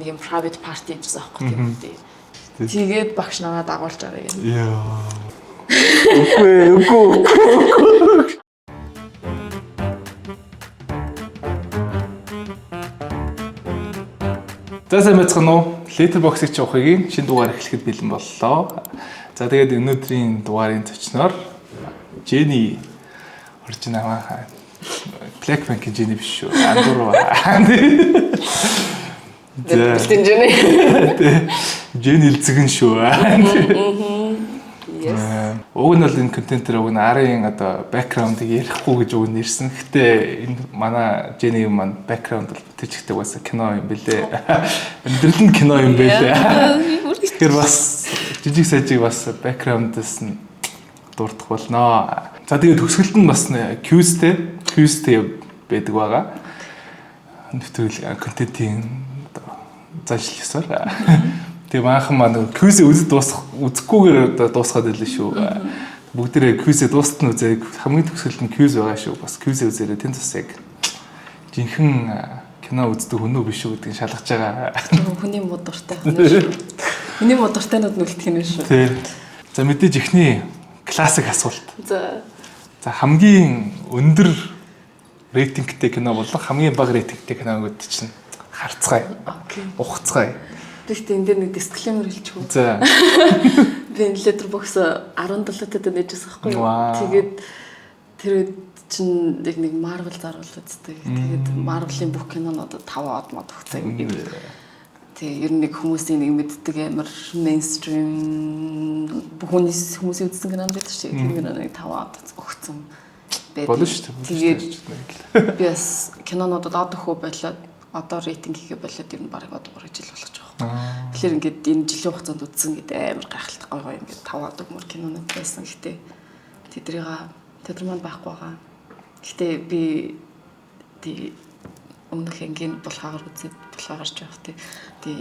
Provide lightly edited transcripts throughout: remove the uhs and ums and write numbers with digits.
нэг юм private party гэсэн аахгүй тийм үү. Тэгээд багш намайг дагуулж аваа гэнэ. Яа. Үгүй. За мэдсэн үү? Letterboxd-ийг жоохыг шинэ дугаар эхлэхэд бэлэн боллоо. За тэгээд өнөөдрийн дугаарын зочноор Jenny орж наваа. Blackpink-ийн Jenny биш шүү. Андууруу. Бэлтэн Jenny. Jenny илзгэн шүү. Yes. Уг нь бол энэ контентер уг нь арын одоо бэкграундыг ярихгүй гэж уг нь нэрсэн. Гэтэ энэ манай Jenny маань бэкграунд бол тэжигтэй бас кино юм бэлээ. Амьдрал нь кино юм бэлээ. Тэгэхээр бас жижиг сажиг бас бэкграундаас нь дурдах болноо. За тэгээд төгсгөлд нь бас Q-тэй байдаг байгаа. Нэвтрүүл контентын зажил ёсоор. Тэгээ манхан маань Q-ийг үзэхгүйгээр дуусгаад байлаа шүү. Бүгдээрээ Q-ийг дуустал нь үзээ хамгийн төгсгөлд нь Q байгаа шүү. Бас Q-ийг үзээрэй тэн цус яг жинхэнэ кино үздэг хүнөө биш үү гэдгийг шалгаж байгаа. Хүний модортой хүн шүү. Миний модортойнууд нүлтэх юм шүү. Тий. За мэдээж ихний классик асуулт. За хамгийн өндөр рейтингтэй кино болон хамгийн бага рейтингтэй киногууд чинь харцгаая. Окей. Ухацгаая. Гэхдээ энэ дээр нэг дисклеймер хэлчихв. За. Би Letterboxd 17-д нээжсэн байхгүй юу? Тэгээд тэр чинь нэг Marvel заруул үздэг. Тэгээд Marvel-ийн бүх кинонууд 5 од мод өгцөө юм. Тэгээ ер нь нэг хүмүүсийн нэг мэддэг амар mainstream хүмүүсийн үзсэн кинонд байдаг шүү. Тэр киноныг 5 од өгцөн байдаг. Болно шүү дээ. Тэгээд би бас кинонуудад од өгөх болоод одоо рейтинг хийгээ болоод ер нь бараг одоо 3 жил болгож байгаа. Тэгэхээр ингээд энэ жилийн хугацаанд үзсэн гэдэг амар гайхалтай гоё ингээд 5 од өгмөр кинонууд байсан. Гэхдээ тэдэр маань байхгүй байгаа. Гэхдээ би өмнөх ангийн булхаагаар үзээд булхаагарч явах тий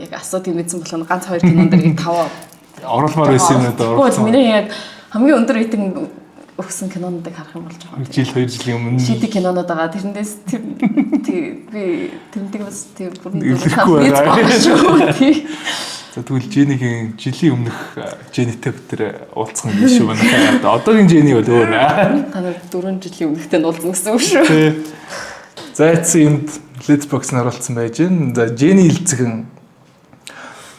яг асуудыг мэдсэн болохоор ганц 2 кинонд нэг 5 оруулмаар байсан юм даа. Гэхдээ миний яг хамгийн өндөр рейтинг өгсөн кинонуудыг харах юм болж байгаа. Жил 2 жилийн өмнө шийдэх кинонууд байгаа. Тэрнээс би тэрнтэйг бас бүрэн илэрхгүй байгаа. Тий. За тэгвэл Jenny-гийн жилийн өмнөх Jenny-тэй бүтээр уулзсан юм биш үү байна. Одоогийн Jenny бол өөр. Та нар 4 жилийн өмнөхтэй уулзсан гэсэн үг шүү. Тий. За эцсийн Letterboxd-д оруулсан байж гэн. За Jenny илзгэн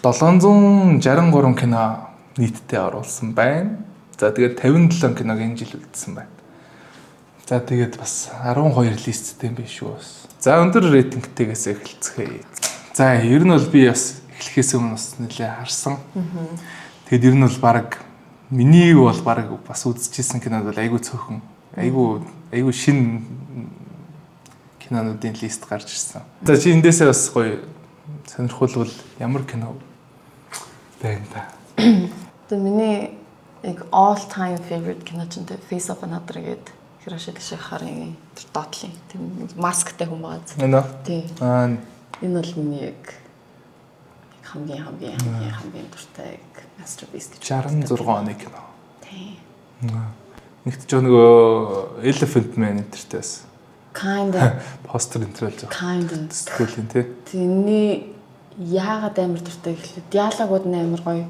763 кино нийтдээ оруулсан байна. За тэгээд 57 киног энэ жил үзсэн байна. За тэгээд бас 12 листтэй юм биш үү бас. За өндөр рейтингтэйгээс эхэлцгээе. За ер нь бол би бас эхлэхээс өмнө бас нэлээ харсан. Тэгээд ер нь бол баг миний бол баг бас үзчихсэн кинод бол айгүй цөөхөн. Айгүй шин кинонуудын лист гарч ирсэн. За чи эндээсээ бас гоё сонирхолвол ямар кино байна та? Тэгээд миний яг all time favorite кино ч энэ Face of Another гэдэг Hiroshi Kishihara-ийн тэр доотлын тэр масктай хүн байгаа. Энэ. Тий. Энэ бол миний яг хамгийн дуртай masterpiece гэж 66 оны кино. Тий. Нэгт ч нөгөө Elephant Man энтертэйс. Kinda Постэр энтрэл зөө. Kinda. Сэтгэлийн тий. Тэрний яагаад амар дуртай гэхлээр диалогууд нь амар гоё.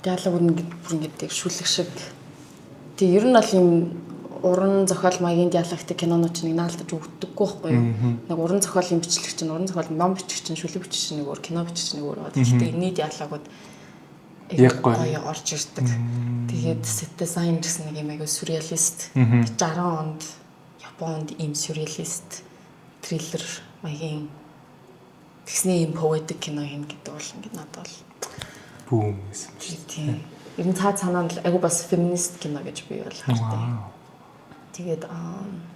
Диалог ингээд шүлэг шиг. Тэг ер нь бол юм уран зохиол маягийн диалогтой кинонууд чинь наалдаж өгдөггүй байхгүй юу? Нэг уран зохиолын бичлэг чинь, уран зохиол ном бичих чинь, шүлэг бичих чинь нэг өөр, кино бичих чинь нэг өөр байна. Гэхдээ энэний диалогууд яг гоё орж ирдэг. Тэгээд set design гэсэн нэг юм аягүй сюрреалист. 60 онд Японд ийм сюрреалист триллер маягийн тэгсний юм poetic кино хийн гэдэг бол ингээд надад бол бүүм гэсэн. Тийм. Ер нь цаанаа л айгу бас феминист кино гэж би бол хардаг. Тэгээд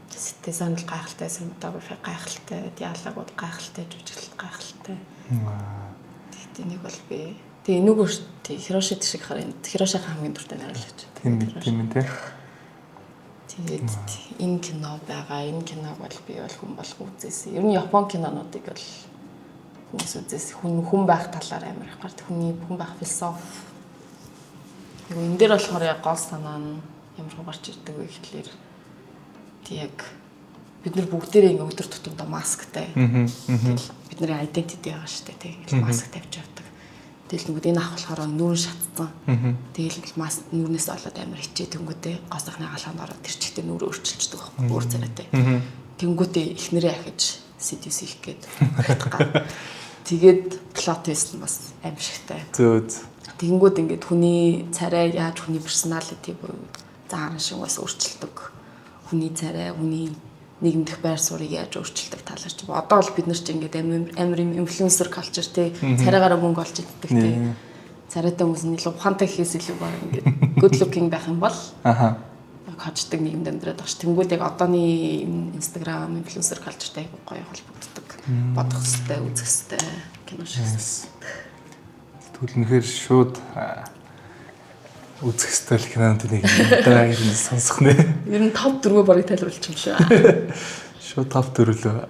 сэтэсэн л гайхалтай, синематографи гайхалтай, диалогууд гайхалтай, жүжиглэлт гайхалтай. Тэгээд энийг бол би тэгээ энэгээр Hiroshi Kishihara хамгийн дуртай найруулагч. Тийм тий. Тэгээд энэ кино байгаа. Энэ киног бол би бол хүн болго үзээсэн. Ер нь Япон кинонуудыг бол хүмүүс үзээс хүн байх талаар амар их гардаг. Хүн байх философи. Энэ дээр болохоор яг гол санаа нь ямар гарч ирдэг вэ гэхлээр яг бид нар бүгдээрээ ингээ өдөр тутамдаа масктай. Бидний identity байгаа шүү дээ. Тэгэл маск тавьж явдаг. Тэгэл нүгд энэ ах болохоор нүүрэн шатсан. Тэгэл маск нүүрнээс олоод амар хичээ тэнгүүтээ госохны галаанд ороод тэр чигтээ нүүрээ өөрчилждэг байхгүй өөр царайтай. Тэнгүүтээ эхнэрээ ахиж seduce хийх гээд хатгаа. Тэгээд plot twist нь бас аимшигтай. Тэнгүүд ингээд хүний царай яаж хүний personality буюу заан шиг бас өөрчилдөг. Хүний царай, хүний нийгэмдэх байр суурийг яаж өөрчилдөг талаар ч одоо бол бид нар ч ингээд амар инфлюенсер culture тий царайгаараа мөнгө олж иддэг тий царайтай хүмүүс нь илүү ухаантай гэхээс илүү баг ингээд good looking байх юм бол хождог нийгэмд амьдраад байгаа ш. Тэнгүүд яг одооны Instagram инфлюенсер cultureтай гоё холбогддог. Бодох хэвээр үзэх хэвээр кино шиг. Түлнэхээр шууд үзэх стил кинонд нэг дараагийн сонсох нэ. Ер нь топ 4 барыг тайлбарлаж юм шиг. Шууд топ 4 лөө.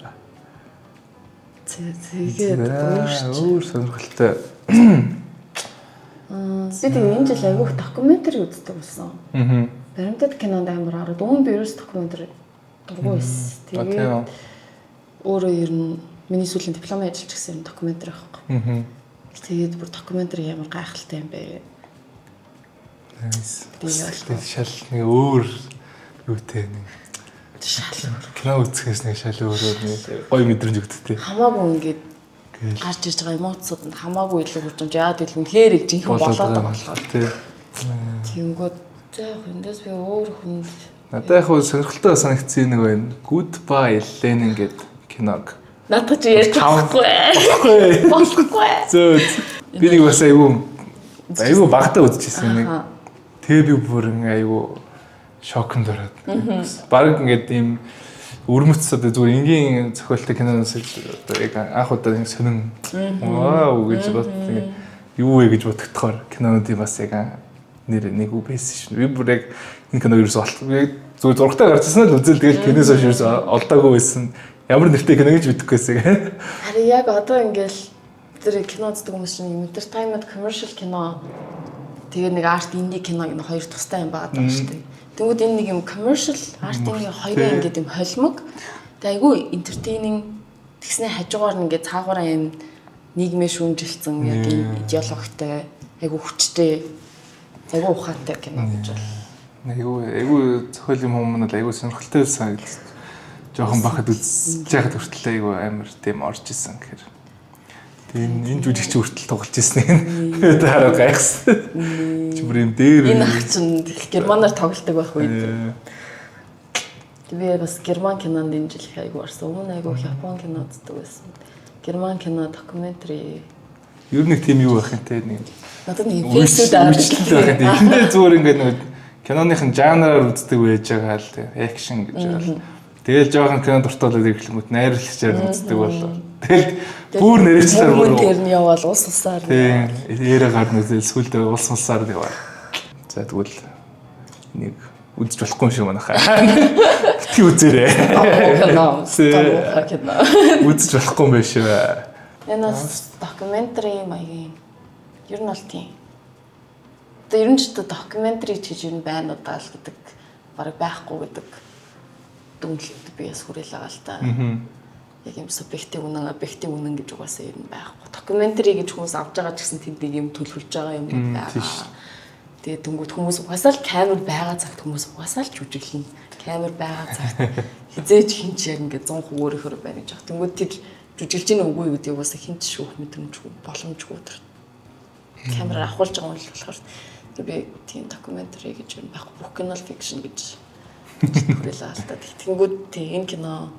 Тэгээд өөр сонирхолтой. Бид энэ жил айгүйх докюментари үздэг болсон. Баримтат кинонд амар хараад өмнө би ерөөс докюментари дургүй байсан. Тэгээд өөрөө ер нь миний сүүлийн дипломын ажиллаж гэсэн докюментари байхгүй. Тэгээд бүр докюментари ямар гайхалтай юм бэ. Тэгээд шал нэг өөр юутэй нэг шал кино үзэхээс нэг шал өөрөөр нэг гоё мэдрэмж өгдөгтэй. Хамаагүй ингээд гарч ирж байгаа эмоцууд нь хамаагүй илүү хурдж яад илүү хэрэг жинхэнэ болоод байгаа болохоор тиймгүүд яг эндээс би өөр хүн надад яг сонирхолтой санагдсан нэг байна. Goodbye Lenin гэдэг киног надад ч ярьж болохгүй. Зөө би нэг бас айгүй багтаа үзчихсэн нэг. Тэгээ би бүр айгүй шокнд ороод. Бараг ингээд ийм өрмөц одоо зүгээр энгийн зохиолтой киноноос одоо яг анх удаа ингэ сонин вау гэж бодсон. Юу вэ гэж бодогдохоор кинонуудын бас яг нэр нэг үг байсан шин. Би бүр яг энэ киног ерөөс зүгээр зургатаа гарчсан л үзэл тэгэл киноос хойш ерөөс олдоогүй байсан. Ямар нэртэй кино гэж мэдэхгүй байсан. Харин яг одоо ингээл тэр кино үздэг хүмүүс чинь entertainment commercial кино тэгээ нэг арт инди кино энэ хоёр тустай юм байгаа даа шүү дээ. Тэгвэл энэ нэг юм commercial art-ийн хоёрын ингээд юм холимог. Тэгээ айгүй entertaining тэгснэ хажуугаар нь ингээд цаагаараа юм нийгмээ шүүмжилсэн яг энэ идеологтой айгүй хүчтэй айгүй ухаантай кино гэж бол. Айгүй зохиол юм хүмүүс нь айгүй сонирхолтой санагдсан. Жохон бахад үзэж байхад хүртэл айгүй амар тийм орж исэн гэхээр. Энэ жүжигч хүртэл тоглож ирсэн юм. Дараа гайхсан. Чи бүр юм дээр энэ ах чинь германаар тоглолдог байх үед. Би бас герман кинонд энэ жил айгүй орсон. Өмнө айгүй япон кино үздэг байсан. Герман кино докюментари. Ер нь тийм юу байх юм те нэг. Надад нэг фейсбүүк аачлалтай байх юм. Эхэндээ зүгээр ингээд нэг киноныхын жанраар үздэг байж байгаа л те. Экшн гэж байгаа. Тэгэл жоохон кино дуртуулаад ирэхлэнгүүт найруулагчаар үздэг болоо. Тэгэл бүр нэрчлэр бүр тэрний яваал ус усаар. Тийм. Яриа гарна үзэл сүлдээ ус усаар яваа. За тэгвэл нэг үзэж болохгүй юм шиг манайхаа. Бити үзээрэй. Үзэж болохгүй юм биш үү? Энэ докюментари маягийн ер нь бол тийм. Одоо ер нь ч докюментари гэж ер нь байна удаа л гэдэг бараг байхгүй гэдэг дүнлэлт би яс хүрээл байгаа л та. Яг юм субъектив үнэн, объектив үнэн гэж угаасаа ер нь байхгүй. Докюментари гэж хүмүүс авч байгаа ч гэсэн тэнд нэг юм төлөвлөж байгаа юм байгаа. Тэгээд тэнгууд хүмүүс угаасаа л камер байгаа цагт хүмүүс угаасаа л жүжиглэн. Камер байгаа цагт хизээж хинч яг ингээд 100% өөрөөр байна гэж байна. Тэнгууд тэр жүжиглж ийн үгүй юу гэдэг угаасаа хинч шүүх мэдрэмжгүй боломжгүй тэр. Камераар авахулж байгаа юм л болохоор би тийм докюментари гэж юм байхгүй. Бүх кино фикшн гэж хүрээл аа л та. Тэнгүүд тийм энэ кино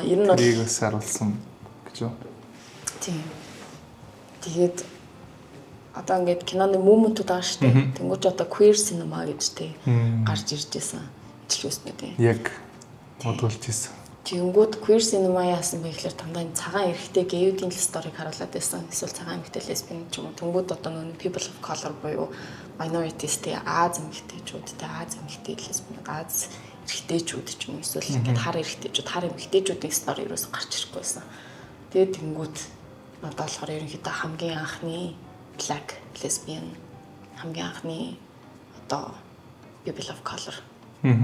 ер нь бол Лигос харуулсан гэж юу? Тийм. Тэгээд одоо ингээд киноны моментууд байгаа шүү дээ. Тэнгүүч одоо queer cinema гэж тий гарч ирж байсан. Ижилүүснэ тий. Яг бодулж ирсэн. Тэнгүүд queer cinema яасан бэ гэхээр дандаа энэ цагаан эрэгтэй геюдийн сторийг харуулад байсан. Эсвэл цагаан эмэгтэй лесбиан ч юм уу. Тэнгүүд одоо нөгөө people of color буюу minorities тий Аз эмэгтэйчүүд тий Аз эмэгтэй лесбиан Аз эрэгтэйчүүд ч юм уу. Эсвэл ингээд хар эрэгтэйчүүд хар эмэгтэйчүүдийн стори ерөөс гарч ирэхгүй байсан. Тэгээд тэнгүүд надад болохоор ерөнхийдөө хамгийн анхны black lesbian хамгийн анхны одоо people of color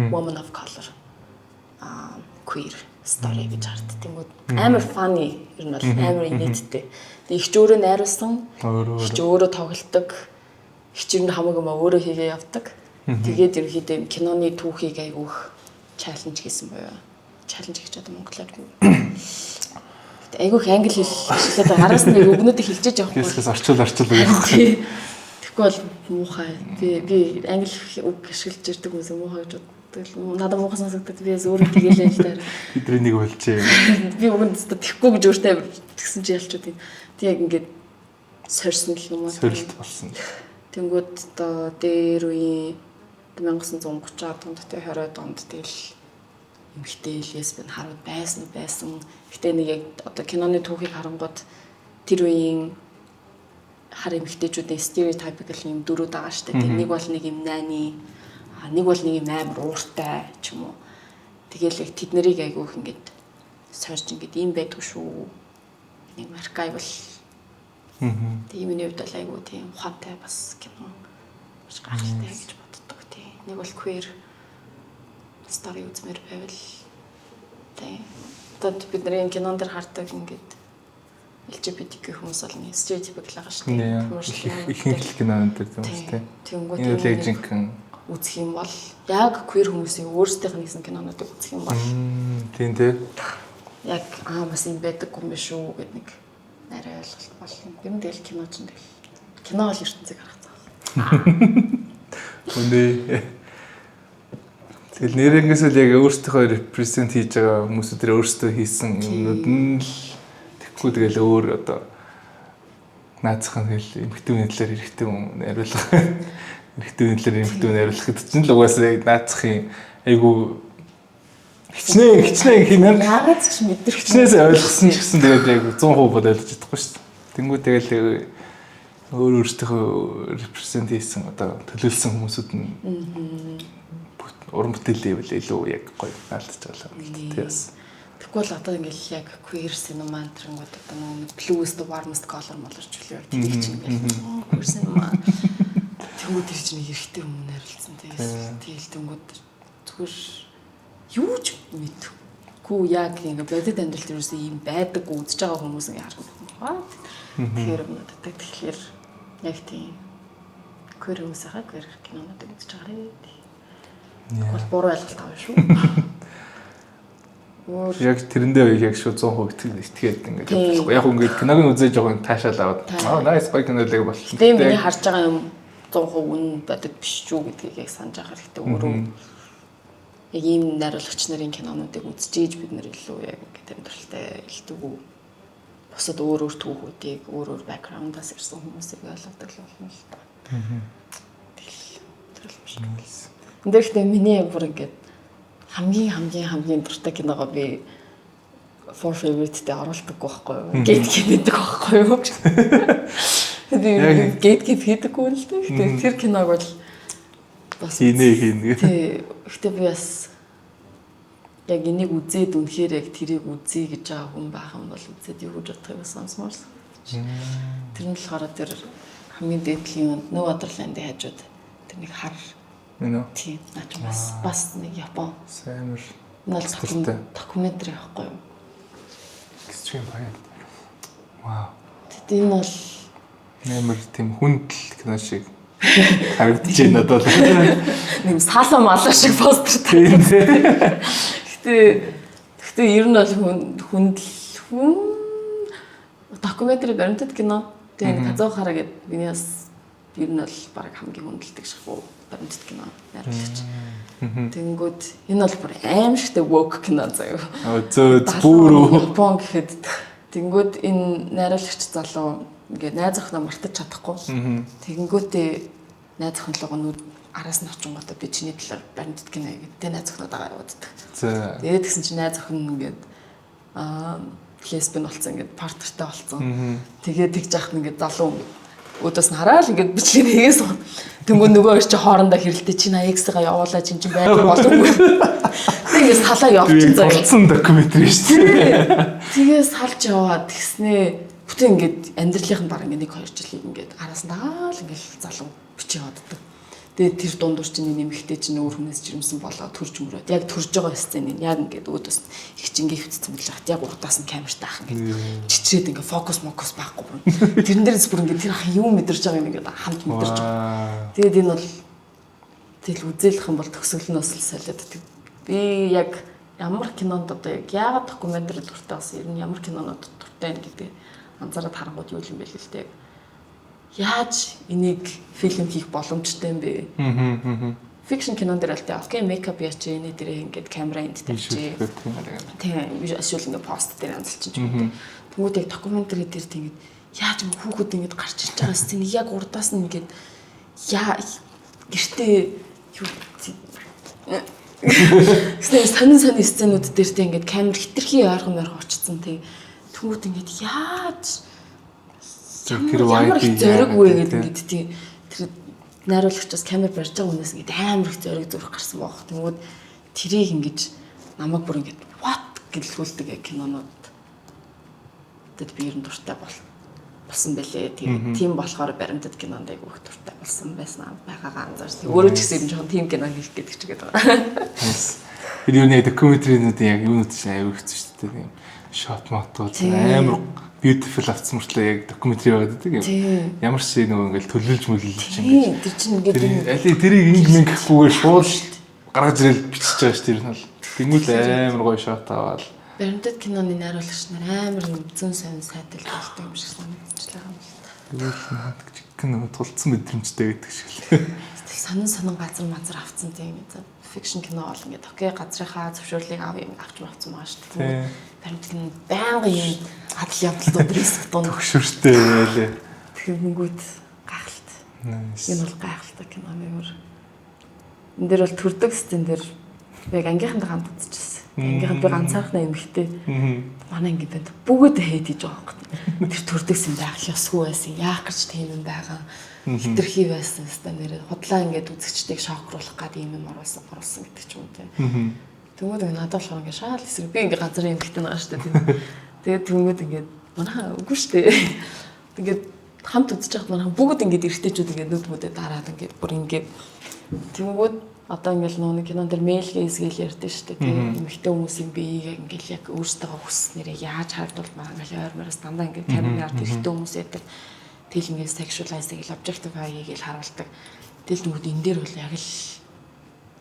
woman of color queer story гэж хардаг. Тэнгүүд амар funny ер нь бол амар инээдтэй. Тэг их ч өөрөө найруулсан, их ч өөрөө тоглодог, их ч ер нь хамаагүй маа өөрөө хийгээ явдаг. Тэгээд ерөөхдөө киноны түүхийг айгүйх чаленж хийсэн боёо. Чаленж гэж одоо монголоор юу? Айгүйх англи хэл ашиглаад араас нь өгнүүдийг хэлжээж явахгүй. Хэсгээс орчуул гэх. Тэгэхгүй бол муухай. Би англи үг ашиглаж ирдэг хүмүүс муухай гэж боддог. Надад муухай сонсогддог. Би өөрөө тэгэлээ л таар. Бидний нэг болжээ. Би өгөнд тэхгүй гэж өөртөө тэгсэн чи ялчууд юм. Тэг яг ингээд сорьсон л юм уу? Сорилт болсон. Тэнгүүд одоо дээр үеийн 1930-аад онд тэ 20-аад онд тэгэл эмэгтэй лесбиан харууд байсан. Гэтэ нэг яг одоо киноны түүхийг харангууд тэр үеийн хар эмэгтэйчүүдийн стереотипикал юм дөрүүд байгаа шүү дээ. Нэг бол нэг юм найны, нэг бол нэг юм амар ууртай ч юм уу. Тэгэл яг тэд нарыг айгүйх ингээд сорж ингээд ийм байдгүй шүү. Нэг аркайв бол тийм миний хувьд бол айгүй тийм ухаантай бас кино маш гайхалтай гэж боддог тийм. Нэг бол queer story үзмээр байвал тийм. Одоо бидний кинон дээр хардаг ингээд LGBTQ хүмүүс бол нэг стереотипикл байгаа шүү дээ. Ихэнх кинонууд дээр тийм. Тэнгүүд энэ жинхэнэ үзэх юм бол яг queer хүмүүсийн өөрсдийнх нь хийсэн кинонуудыг үзэх юм бол тийм тийм. Яг бас юм байдаг юм биш үү гэдэг нэг нарийн ойлголт болно. Ер нь тэгэл кино ч тэгэл. Кино бол ертөнцийг харах цаа. Үнэ. Тэгэл нэрнгээс л яг өөрсдийнхөө репрезент хийж байгаа хүмүүсүүд тэр өөрсдөө хийсэн юмнууд нь л тэгэхгүй тэгэл өөр одоо наацхан тэгэл эмхтэн үнэлээр эрэхтэн найруулга. Эрэхтэн үнэлээр эмхтэн найруулахад чинь л угаасаа наацхын айгу хичнээн хийнэ. Яагаад ч мэдэрч хичнээнээс ойлгосон ч гэсэн тэгээд яг 100% ойлгож чадахгүй шүү дээ. Тэнгүү тэгэл өөрсдийнхөө репрезент хийсэн одоо төлөөлсөн хүмүүсүүд нь уран бүтээлээ илүү яг гоё алдаж байгаа л тийм бас. Тэгвэл одоо ингээл яг queer cinema гэнгүүт одоо нэг blues the warmest color молорч үлээ тийм ч ингээл queer cinema тэгвэл тэр чинь эрэхтэй өмнө харилцсан тэгэл тэнгүүд зүгээр юу ч мэдгүй яг ингээ бодит амьдрал төрөөс ийм байдаг үзэж байгаа хүмүүс ингээ харах. Тэгэхээр надад тэгэхээр яг тийм queer хүмүүсээ queer кинонуудыг үзэж байгаарэ. Тэгвэл буруу ойлголт авна шүү. Яг тэрэндээ яг шүү 100% итгээд ингээд болохгүй. Яг ингээд киног нь үзэж байгаа таашаал аваад nice гоё кинолэг болсон. Тийм миний харж байгаа юм 100% үнэн бодит биш шүү гэдгийг яг санаж авах хэрэгтэй өөрөө. Яг ийм найруулагч нарын кинонуудыг үзчихээж бид нэр илүү яг ингээд амьдралтай илтгэв. Бусад өөр түүхүүдийг өөр бэкграундаас ирсэн хүмүүсийг ойлгодог л болно л та. Тэгэл биш. Энэхтэй миний бүр ингээд хамгийн дуртай киногоо би for favorite дээр оруулдаг байхгүй юу? Gate хийдэг байхгүй юу? Тэгээд gate хийдэггүй л дээ. Тэгээд тэр киног бол бас хийнэ. Гэхдээ би бас яг энийг үзээд үнэхээр яг тэрийг үзье гэж байгаа хүн байх юм бол үзээд юу гэж бодох юм сонсмоор. Тэр нь болохоор тэр хамгийн дээдлийн No Wonderland-ийн хажууд тэр нэг хар тийм наач бас нэг Япон саймар докюментари байхгүй юу? Extreme байна. Вау. Тэд энэ бол нэмэр тийм хүндэл кино шиг харагдаж байна надад. Нэм саалаа малаа шиг постэр таа. Гэхдээ ер нь бол хүндэл докюментари баримтат кино. Тэгээд Казоо хараа гэдэг миний бас ер нь бол баг хамгийн хүндэлдэг шахуу баримтат кино найруулагч. Тэнгүүд энэ бол бүр аимшигтэй woke кино заяа. Бүр Япон гэхэд тэнгүүд энэ найруулагч залуу ингээд найз охиноо мартаж чадахгүй. Тэнгүүтээ найз охинлогоо араас нь очингуудаа би чиний талаар баримтат кино гэдэг найз охиноо дагаа явууддаг. Тэгээд тэгсэн чинь найз охин ингээд лесбиан болсон ингээд партнертай болсон. Тэгээд тэгж яхад ингээд залуу өдөөс нь хараад ингээд бичиг нэгээс тэнгүү нөгөө чи хоорондоо хэрэлдээ чи X-га явуулаа чинь байх боломгүй. Тэгээс талаа явчихсан заяа. Болсон докюментари шүү дээ. Тэгээс салж яваад тэгснээ бүтэн ингээд амьдралынх нь баг ингээд 1-2 жилийг ингээд араас нь дагаал ингээд залуу бичиж явааддаг. Тэгээд тэр дундуур чинь нэмэгтэй чинь өөр хүнээс жирэмсэн болоо төрж мөрөөд яг төрж байгаа сценыг яг ингээд өөдөөс их чингээ хөвцсөн мөлөөхт яг урдаас нь камер таах ингээд чичрээд ингээд фокус байхгүй бүр. Тэрэн дээрээс бүр ингээд тэр ах юу мэдэрч байгаа юм ингээд хамт мэдэрч байгаа. Тэгээд энэ бол тэгэл үзээлэх юм бол төгсгөл нь бас солиод. Би яг ямар кинонд одоо яг яагаад докюментари дуртай бас ер нь ямар кинонод дуртай гэдэг анзаараад харангууд юу юм бэ л дээ. Яаж энийг фильм хийх боломжтой юм бэ? Фикшн кинон дээр л тэ окей мейкап яач энэ дээрээ ингээд камера энд тавьчих. Тийм эсвэл ингээд пост дээр анзалчих юм. Тэнгүүд яг докюментари дээр тийм яаж хүүхэд ингээд гарч ирж байгаа сценийг яг урдаас нь ингээд гэртээ юу сонин сценүүд дээр тийм ингээд камер хитрхи ойрхон очсон тийм тэнгүүд ингээд яаж ямар их зориг вэ гэдэг ингээд тийм тэр найруулагчаас камер барьж байгаа хүнээс ингээд амар их зориг зүрх гарсан байх. Тэнгүүд тэрийг ингээд намайг бүр ингээд what гэлгүүлдэг кинонууд тэд би ер нь дуртай болсон байлээ. Тийм болохоор баримтат кинонд айгүй их дуртай болсон байсан байгаагаа анзаарч. Өөрөө ч гэсэн жоохон тийм кино хийх гэдэг ч гэдэг байгаа. Тэр юу нэ докюментаринуудын яг юунууд чинь айгүй хэцүү шүү дээ. Тийм шот мотууд амар beautiful авцсан мөртлөө яг докюментари байгаад байдаг юм. Ямар ч нөгөө ингээл төлөвлөж мөлөлж чинь тэр чинь ингээд аль тэрийг инг гэхгүйгээр шууд гаргаж ирэл бичиж байгаа шүү дээ. Тэнгүүл амар гоё шот аваад. Баримтат киноны найруулагч нар амар зүүн сайн сайтай болдог юм шиг санагдчихлаа юм л та. Тэгвэл нөгөө тулцсан мэдрэмжтэй гэдэг шиг л. Сонин газар мазар авцсан тийм фикшн кино бол ингээд окей газрынхаа зөвшөөрлийг авч авцсан байгаа шүү дээ. Баримтат кино байнга юм адал явдал өдрөөс дунд төгшөртэй байлээ. Тэгэнгүүт гайхалт. Энэ бол гайхалтай кино мээр. Энд дээр бол төрдөг сцен дээр яг ангийнхантай хамт үзчихсэн. Ангийнхан би ганцаархнаа эмхтэй. Манай ингээд бүгд хэд хийж байгаа юм. Тэр төрдөг сцен байх ёсгүй байсан. Яах гэж тийм юм байгаа. Хитрхи байсан хэвээр нэр худлаа ингээд үзэгчдийг шокруулах гад юм оруулсан гэдэг ч юм те. Тэгмээд надад болохоор ингээд шаал эсрэг би ингээд газар эмхтэй байгаа шүү дээ. Тэгээд тэгмээд ингээд манайхаа үгүй шүү дээ. Ингээд хамт үзэж байхад манайхаа бүгд ингээд эргэжтэйчүүд ингээд нүдмүүдээ дараад ингээд бүр ингээд тэгмээд одоо ингээд нууны кинон дээр мэйлгээ эсгээл ярьдэн шүү дээ. Тэгээд эмхтэй хүмүүсийн биеийг ингээд яг өөрсдөө хүснээрээ яаж хардвал манай ойрмоороос дандаа ингээд камераар тэрхтээ хүмүүс яадаг. Тэгэл ингээд sexualize гэл objectify гэл харуулдаг. Тэгэл нүд энэ дээр бол яг л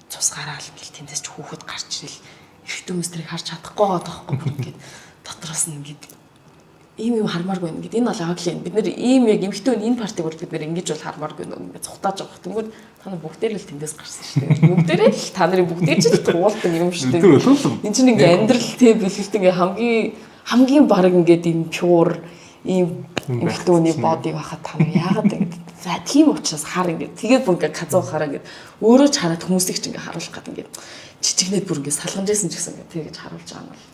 цус гараал гэл тэндээс ч хүүхэд гарч ирэл эрэгтэй хүмүүс тэрийг харж чадахгүй байгаа тоххой ингээд дотроос нь ингээд ийм юм хармааргүй юм гээд энэ бол аглин бид нэр ийм яг эмхтэн энэ партиг бол бид нэр ингэж бол хармааргүй ингээд цухтааж байгаа. Тэнгүүд та нар бүгдээр л тэндээс гарсан шүү дээ. Бүгдээрээ л та нарын бүгдээр ч туултан юм шүү дээ. Энд чинь ингээд амьдрал тий бэлгэлт ингээд хамгийн баг ингээд ийм pure ийм эмхтөний бодиг байхад та нар яагаад ингэж за тийм учраас хар ингээд тэгээд бүр ингээд казуу хараа ингээд өөрөө ч хараад хүмүүсийг ч ингээд харуулах гэдэг ингээд жижигнээд бүр ингээд салгамж байсан ч гэсэн ингээд тэгэж харуулж байгаа юм бол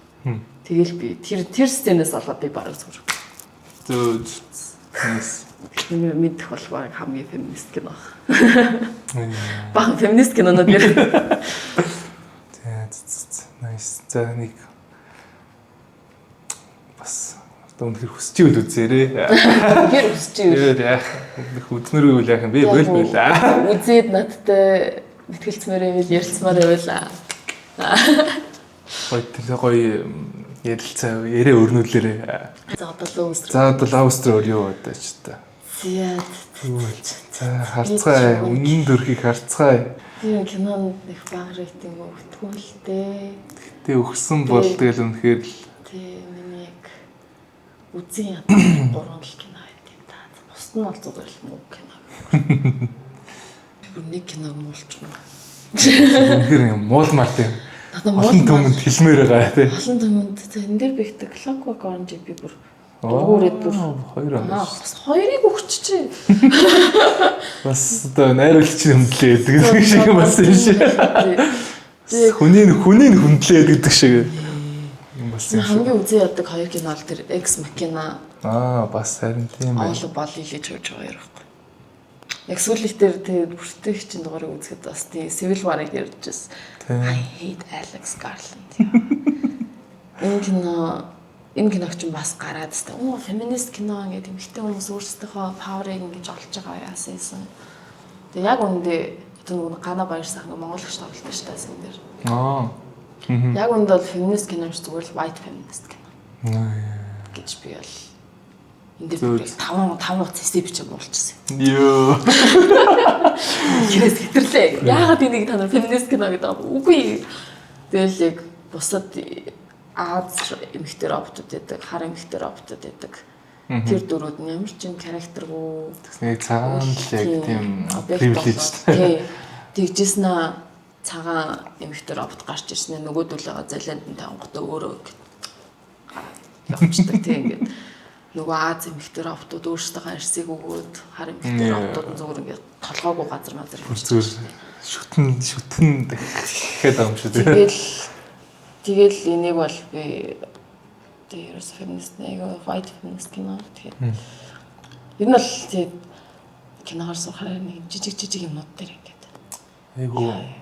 тэгэл би тэр сценээс олоод би бараг зүр. Зөө nice. Мэдэх бол баг хамгийн феминист кино. Баг феминист кинонод нэр. Nice. За нэг бас өнөхөр хүсэж ивэл үзээрэй. Гэр хүсэж ивэл. Яах. Үднэргүй үл яах юм би бол байлаа. Үзээд надтай мэтгэлцмээр байвал ярилцмаар байвал. Гоё ярилцаа ярээ өрнүүлээрээ. За одоо Австрали. За одоо Австрали юу бодож та. За харцгаая. Үнэн дөрхийг харцгаая. Тийм кинонд их баг рейтинг өгдөг л дээ. Тэ өгсөн бол тэгэл үнэхээр л тийм миний яг үзэн ядсан 3 л кино байт юм да. Бусд нь бол зүгээр л муу кино. Нэг киног муулчихна. үнэхээр муулмаар тийм. Олон түмэнд хэлмээр байгаа тий. Олон түмэнд энэ дээр би ихтэй Clockwork Orange би бүр дөрөвөөрөө бүр 2 он. Бас 2-ыг өгчихжээ. Бас одоо найруулагчийн хөндлөө гэдэг шиг бас юм шиг. Хүнийг хөндлөө гэдэг шиг юм бас юм. Хамгийн үзээ яддаг 2 кино л тэр Ex Machina. Бас харин тийм байна. All Ball хийж явж байгаа юм. Яг сүүлийнх дээр тэгээд бүртгэгчийн дугаарыг үзэхэд бас тийм Civil War-ыг ярьж байсан. I hate Alex Garland. Энэ киног ч бас гараад тест. Феминист кино гэдэг эмэгтэй хүмүүс өөрсдийнхөө паверыг ингэж олж байгаа яасан. Тэгээд яг үүндээ Тэр нөгөө Гана Баяр сайхан Монгол гэж тоглолтой шүү дээ сэн дээр. Яг үнд бол феминист кино биш зүгээр л white feminist кино. Гэж би бол энэ дээр 5 утас эсэ бичиж муулчихсан. Йоо. Гэрээс хэтэрлээ. Яагаад энийг та нар феминист кино гэдэг юм? Үгүй. Тэгэл яг бусад Аз эмэгтэй роботууд байдаг, хар эмэгтэй роботууд байдаг. Тэр дөрүүд нь ямар ч юм характергүй. Нэг цагаан л яг тийм privileged. Тэгжсэн цагаан эмэгтэй робот гарч ирсэн нөгөөдөлөө залианд нь тангуудаа өөрөө явчихдаг тийм ингээд нөгөө Аз эмэгтэй роботууд өөрсдөө ирсийг өгөөд хар эмэгтэй роботууд нь зүгээр ингээд толгоогүй газар мазар зүгээр шүтэн гэхэд байгаа юм шүү тэгэл энийг бол би тэрс феминист нэг white feminist кино тэгээд ер нь л тийм киногаар сухаар нэг жижиг юмнууд дээр ингээд айгу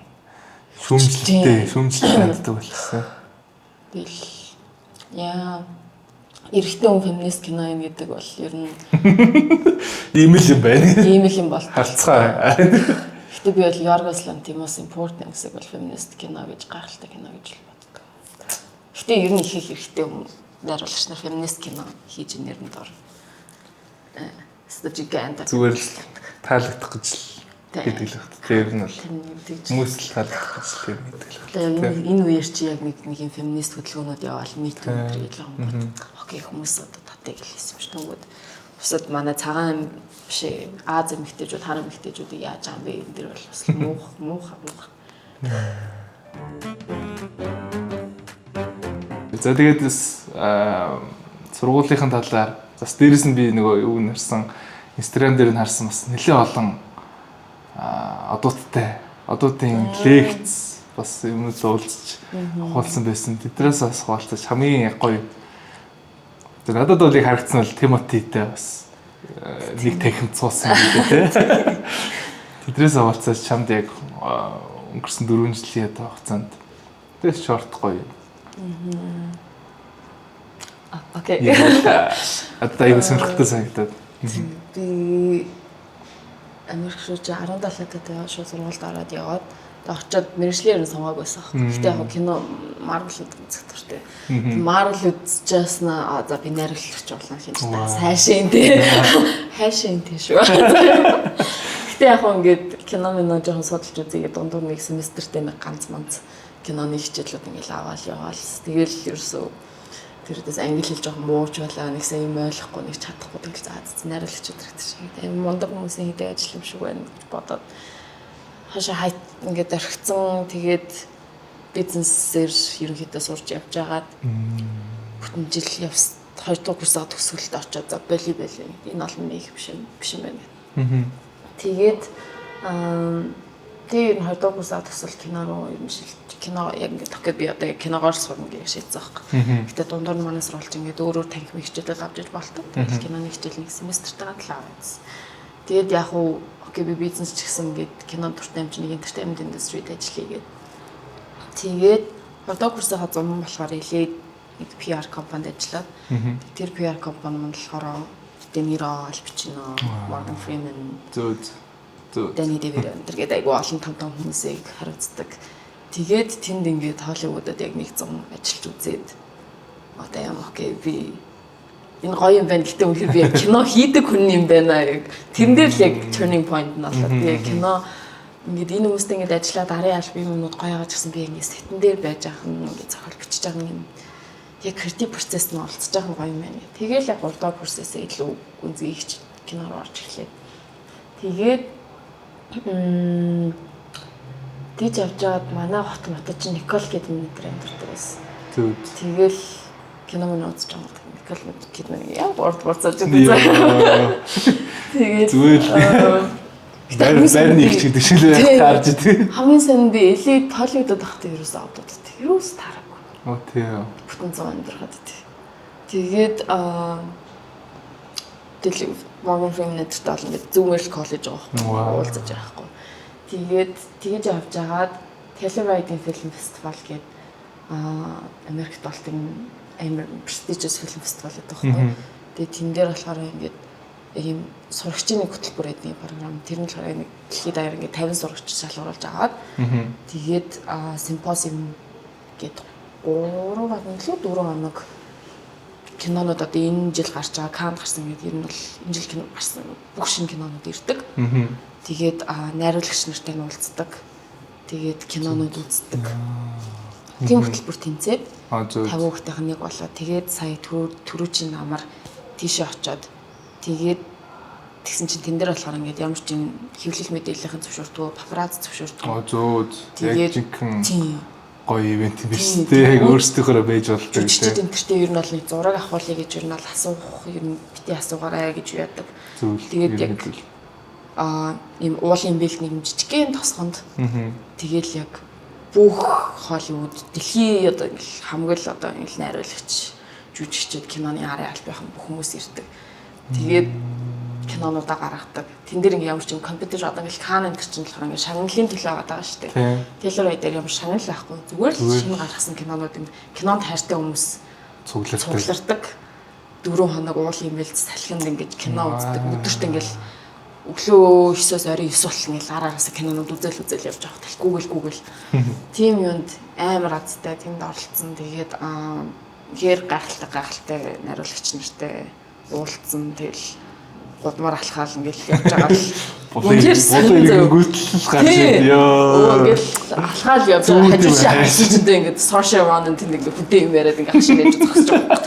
шүүмжлэлтэй ханддаг болсон. Тэгэл яа эрэгтэй хүн феминист кино юм гэдэг бол ер нь ийм л юм байна. Ийм л юм бол харцгаа. Гэтэ би бол Yorgos Lanthimos important гэсэн бол феминист кино гэж гайхалтай кино гэж л боддог. Гэтэ ер нь их эрэгтэй хүн найруулагч нар феминист кино хийж нэр нь дор. Стратегиант зүгээр л таалагдах гэж гэдэг л байна. Тэр нь бол хүмүүс л таалагдах гэж тэр гэдэг л байна. Энэ үеэр чи яг нэг юм феминист хөдөлгөөнүүд яваал митүү гэдэг юм. Окей хүмүүс одоо татыг хэлсэн шүү дээ. Бусад манай цагаан биш Аз эмэгтэйчүүд хар эмэгтэйчүүдийг яаж байгаа юм бэ? Энэ дэр бол бас муухай. За тэгээд сургуулийнхын талаар бас дээрэс нь би нөгөө юу нэрсэн Instagram дээр нь харсан бас нэлээд олон одуудын лекц бас юмнууд уулзч хуулсан байсан. Тэдрээс бас хуваалцаж хамгийн гоё. Надад бол яг харагдсан бол Тимотитэй бас нэг техник цуусан гэдэг тийм. Тэдрээс хуваалцаж чамд яг өнгөрсөн 4 жилийн хугацаанд тэгээс шорт гоё. Окей. Одоо аюу сонирхолтой санагдаад. Би Америк шууд 17 таатай шууд сургуульд ороод яваад очоод мэргэжлийн ерэн сонгоог байсан. Гэхдээ яг кино Marvel үзэх төртэй. Marvel үзчихсэн за би найруулагч болно гэж сайшин тий. Хайшин тий шүү. Гэхдээ яг ингээд кино минь жоохон судалж үзье дундуур нэг семестртэй нэг ганц манц киноны хичээлүүд ингээл аваад яваал. Тэгэл ерөөсөө тэрдээс англи хэл жоохон мууч байлаа нэгсэн юм ойлгохгүй нэг чадахгүй тэгэл заа найруулагч өдрөгдөж шиг тийм мундаг хүмүүсийн хийдэг ажил юм шиг байна гэж бодоод хашаа хайт ингээд орхицсан тэгээд бизнесээр ерөнхийдөө сурч явж байгаад бүтэн жил 2 дугаар курсаа төгсгөлд очоод за боли энэ бол нэг биш юм байна гэх. Тэгээд тэр 2 дугаар курсаа төгсөл кино руу юм шилж кино яг ингээд тохио би одоо киногоор сурна гэж шийдсэн байхгүй. Гэтэ дундуур нь манаас сурвалж ингээд өөр танхим хичээлээ авч иж болтой. Тэгээд киноны хичээл нэг семестртайгаа л аваад. Тэгээд яг уу окей би бизнес ч гэсэн ингээд кино дуртай юм чинь нэг entertainment industry-д ажиллая гээд. Тэгээд 2 дугаар курсаа хазуун болохоор илээд нэг PR компанид ажиллаад. Тэр PR компани мань болохоор De Niro, Al Pacino, Morgan Freeman Danny DeVito гэдэг айгу олон том хүмүүсийг хариуцдаг. Тэгээд тэнд ингээд Холливуудад яг 100 ажиллаж үзээд одоо юм окей би энэ гоё юм байна гэхдээ үнэхээр би яг кино хийдэг хүн юм байна яг тэрэн дээр л яг turning point нь болоод би яг кино ингээд энэ хүмүүстэй ингээд ажиллаад арын альбомнууд гоё байгаа ч гэсэн би ингээд сэтэн дээр байж ах нь ингээд зохиол бичиж байгаа юм яг креатив процесс нь олцож байгаа гоё юм байна. Тэгээл яг 3 дахь процессээ илүү үнзгий хийж киноор орж ирлээ. Тэгээд тийж явж байгаад манай хот чинь Никол гэдэг нэг амьдардаг байсан. Тэгэл кино мөн үзэж байгаа. Никол гэдэг нэг яг урдцаж байгаа. Тэгээд зүгээр нэг ч гэдэг шиг л таарж тий. Хамгийн сайн би элит Холливуудад ахтай ерөөсөө авдууд тий. Ерөөс таараагүй. Оо тий. Бүтэн 100 амьдрахад тий. Тэгээд тэгэл Morgan Freeman-д тал ингээд зүүмэл коллеж байгаа уулзаж байгаа байхгүй. Тэгээд тэгж авч агаад Telluride Film Festival гэдэг Америкт болдог амар prestigious film festival гэдэг байхгүй. Тэгээд тэн дээр болохоор ингээд ийм сурагчийн нэг хөтөлбөр гэдэг програм. Тэр нь болохоор нэг дэлхийд даяар ингээд 50 сурагч шалгуулж аваад тэгээд симпозиум гэдэг 4 хоног кинонууд одоо энэ жил гарч байгаа Каннд гарсан гэдэг ер нь бол энэ жил кино гарсан бүх шинэ кинонууд ирдэг. Тэгээд найруулагч нартай нь уулздаг. Тэгээд кинонууд үздэг. Тийм хөтөлбөр тэнцээд 50 хүүхдийнх нь нэг болоод тэгээд сая түрүүчийн намар тийшээ очоод тэгээд тэгсэн чинь тэн дээр болохоор ингээд ямар ч юм хэвлэл мэдээллийн зөвшөөрдгөө папарацци зөвшөөрдгөө. Яг жинхэнэ гоё ивент биш үү? Яг өөрсдийнхөө байж болдог тийм. Жижиг тэмдэгчтэй ер нь бол нэг зураг авахуулъя гэж ер нь бол асуух ер нь бити асуугаарай гэж яадаг. Тэгээд яг ийм уулын бэлт нэг жижигхэн тосгонд тэгэл яг бүх Холливуд дэлхийн одоо хамгийн л одоо ингээл найруулагч жүжигчид киноны арын албахан бүх хүмүүс ирдэг. Тэгээд кинонуудаа гаргадаг. Тэн дээр ингээм ямар ч юм компьютер одоо ингээл Canon энэ чинь болохоор ингээл шагналын төлөө байгаа шүү дээ. Тэгэлэр үедээ ямар шагнал байхгүй. Зүгээр л шинэ гаргасан кинонууд юм. Кинонд хайртай хүмүүс цуглардаг. 4 хоног уулын бэлт салхинд ингээд кино үздэг. Өдөрт ингээл өглөө 9-оос оройн 9 болтол ингээл араараас кинонууд үзэл явж байгаа. Тэхгүүгэл. Тим юунд амар азтай тэнд оролцсон. Тэгээд хэр гайхалтай найруулагч нартай уулзсан. Тэгэл гудмаар алхаал ингээл явж байгаа л үнээр гүйтэл гарч ёо ингээл алхаал явж байгаа хажиж хажижтэй ингээд social one тэнд ингээд бүдээ юм яриад ингээд хашиг яаж зогсож байгаа.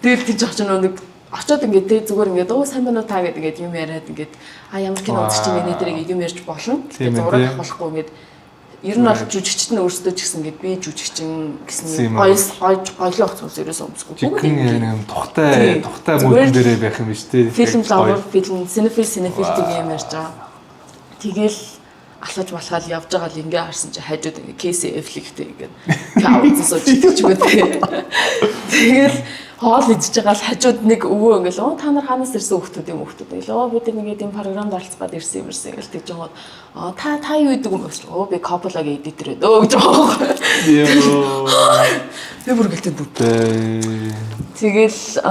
Тэр тийж очиж нэг очоод ингээд тэг зүгээр ингээд сайн байна уу та гэдэг ингээд юм яриад ингээд ямар кино үзчих чинь миний дээрээ юм ярьж болно. Тэгээд зураг авахгүй ингээд ер нь бол жүжигчд нь өөрсдөө ч гэсэн ингээд би жүжигчин гэсэн гоёлох зүйлс ерөөсөө өмсөхгүй. Жигэн тухтай модон дээрээ байх юм биш үү? Фильм лавр, фильм, синефил тийм юм ярьж байгаа. Тэгэл алхаж балхаал явж байгаа л ингээ харсан чи хажууд ингээ Кейси Эфлигтэй ингээ каунт сууж идэж байгаа. Тэгэл хоол идэж байгаа л хажууд нэг өвөө ингээл та нар ханаас ирсэн хүүхдүүд юм ингээл бид нэг ийм програмд оролцоод ирсэн ингээл тэгж байгаа. Та юу идэг юм бэ? Би Coppola-гийн эдитер өдөө гэж байгаа. Би бүр гэлтэй дүүтэй. Тэгэл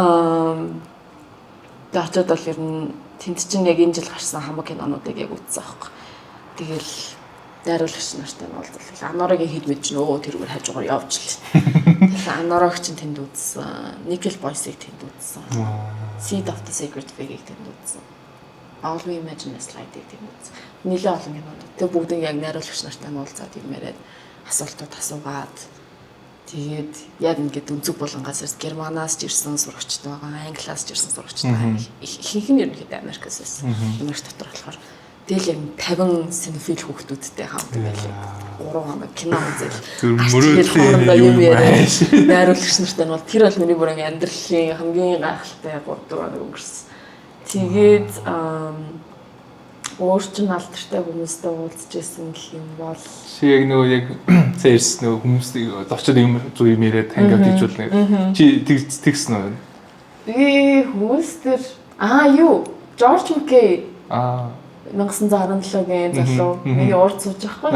даачаад бол ер нь тэнд чинь яг энэ жил гарсан хамаг кинонуудыг яг үзсэн аахгүй. Тэгэл найруулагч нартай нь уулзлаа. Аноорогийн хэд мэд чинь тэрүүгээр хажуугаар явж л. Тэгэл Аноорог чинь тэнд үзсэн. Nickel Boys-ыг тэнд үзсэн. Seed of the Sacred Fig-ийг тэнд үзсэн. All We Imagine Is Light-ийг тэнд үзсэн. Нилээ олон кинод. Тэг бүгдийг яг найруулагч нартай нь уулзаад юм яриад асуултууд асуугаад тэгээд яг ингээд өнцөг болонгаас Германаас ч ирсэн сурагчд байгаа, Англиас ч ирсэн сурагчд байгаа. Ихэнх нь ерөнхийдөө Америкаас байсан. Америк дотор болохоор тэгэл яг 50 синефил хүүхдүүдтэй хамт байлаа. 3 хоног кино үзэл. Мөрөөдлийн юм байна. Найруулагч нартай нь бол тэр бол миний бүр амьдралын хамгийн гайхалтай 3 хоног өнгөрсөн. Тэгээд өөрчн алдартай хүмүүстэй уулзж байсан гэх юм бол яг нөгөө яг цээрс нөгөө хүмүүсийг очоод юм зүй юм яриад хангаад хийжүүлнэ. Чи тэгсэн үү? Би хүмүүстэр юу George Mackay 1917-гийн залуу миний урд сууж байхгүй.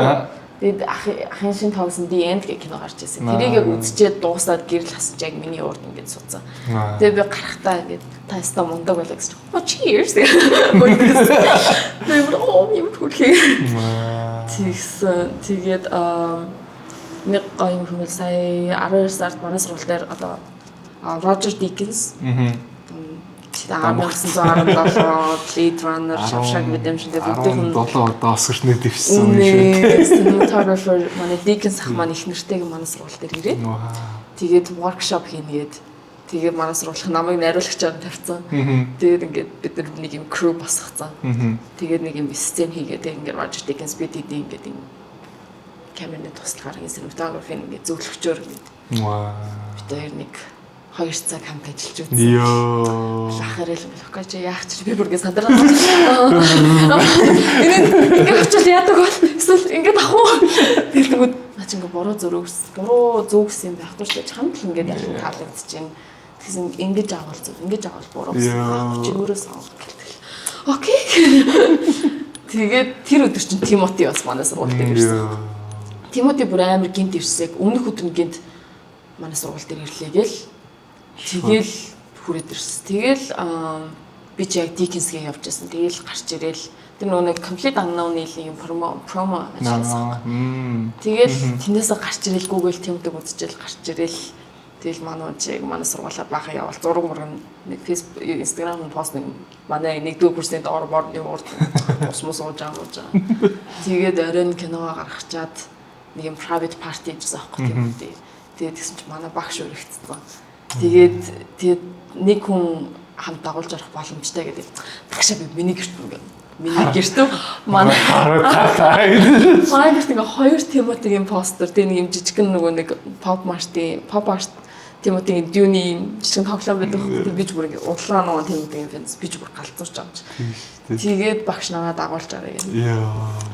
Тэгээд ахын шин тоглосон The End гэх кино гарч ирсэн. Тэрийг яг үзчихээд дуусаад гэрэл хасаж яг миний урд ингэж суудсан. Тэгээд би гарахтаа ингэж та яста мундаг байлаа гэж. Cheers. Тэгээд юм хүлээ. Тэгээд нэг гоё хүмүүс сая 12 сард манай сургууль дээр одоо Roger Deakins 1917 Blade Runner Shawshank Redemption гэдэг бүгдийн 7 удаа Oscar-ны дэвсэн юм шиг. Cinematographer манай Deakins ах маань их нэртэйг манай сургууль дээр ирээд тэгээд workshop хийнгээд тэгээд манай сургуулийн намайг найруулагчаар тавьсан. Тэгээд ингээд бид нэг юм crew босгоцсон. Тэгээд нэг юм сцен хийгээд ингээд Roger Deakins бид ингээд юм камерны туслахаар cinematography ингээд зөвлөгчөөр ингээд. Бид хоёр нэг 2 цаг хамт ажиллаж үзсэн. Йоо. Лахарэл болохгүй чи яах чи би бүргээ сандраа. Ингээд очиж яадаг бол эсвэл ингээд ах уу. Тэгвэл наач ингээд буруу зүгс юм байхгүй ч чамд л ингээд яах таалагдчихээн. Тэгсэн ингэж авал буруу гэсэн. Чи өөрөөс авах гэлтэл. Окей. Тэгээд тэр өдөр чинь Тимоти бас манай сургууль дээр ирсэн. Тимоти бүр амар гинт ирсэг. Өмнөх өдөр гинт манай сургууль дээр ирлээ гээл. Тэгэл хүрээд ирсэн. Тэгэл би ч яг Dickens-гээ явж байсан. Тэгээл гарч ирээл тэр нөгөө complete unknown-ийн промо ажилласан. Тэгээл тэндээсээ гарч ирээл Google тэмдэг үзчихэл гарч ирээл тэгэл манай сургуулаа баахан явал зураг мөргөн нэг Facebook, Instagram пост нэг манай 1-р курсны доор борны урд усмус ууж байгаа. Тэгээд оройн киногоо гаргачаад нэг юм private party гэсэн аахгүй тийм үү. Тэгээд тэгсэн чинь манай багш өргөцсөн. Тэгээд нэг хүн хамт дагуулж орох боломжтой гэдэг. Багшаа би миний гэртөө манай гэрт ингээ 2 Тимотигийн постэр тэг нэг юм жижигхэн нөгөө нэг pop art Тимотигийн Dune жишээ тоглоом байдаг. Би ч бүр ингээ удлаа нөгөө Тимотигийн фэнс би ч бүр галзуурч авч. Тэгээд багш намайг дагуулж араа гэнэ.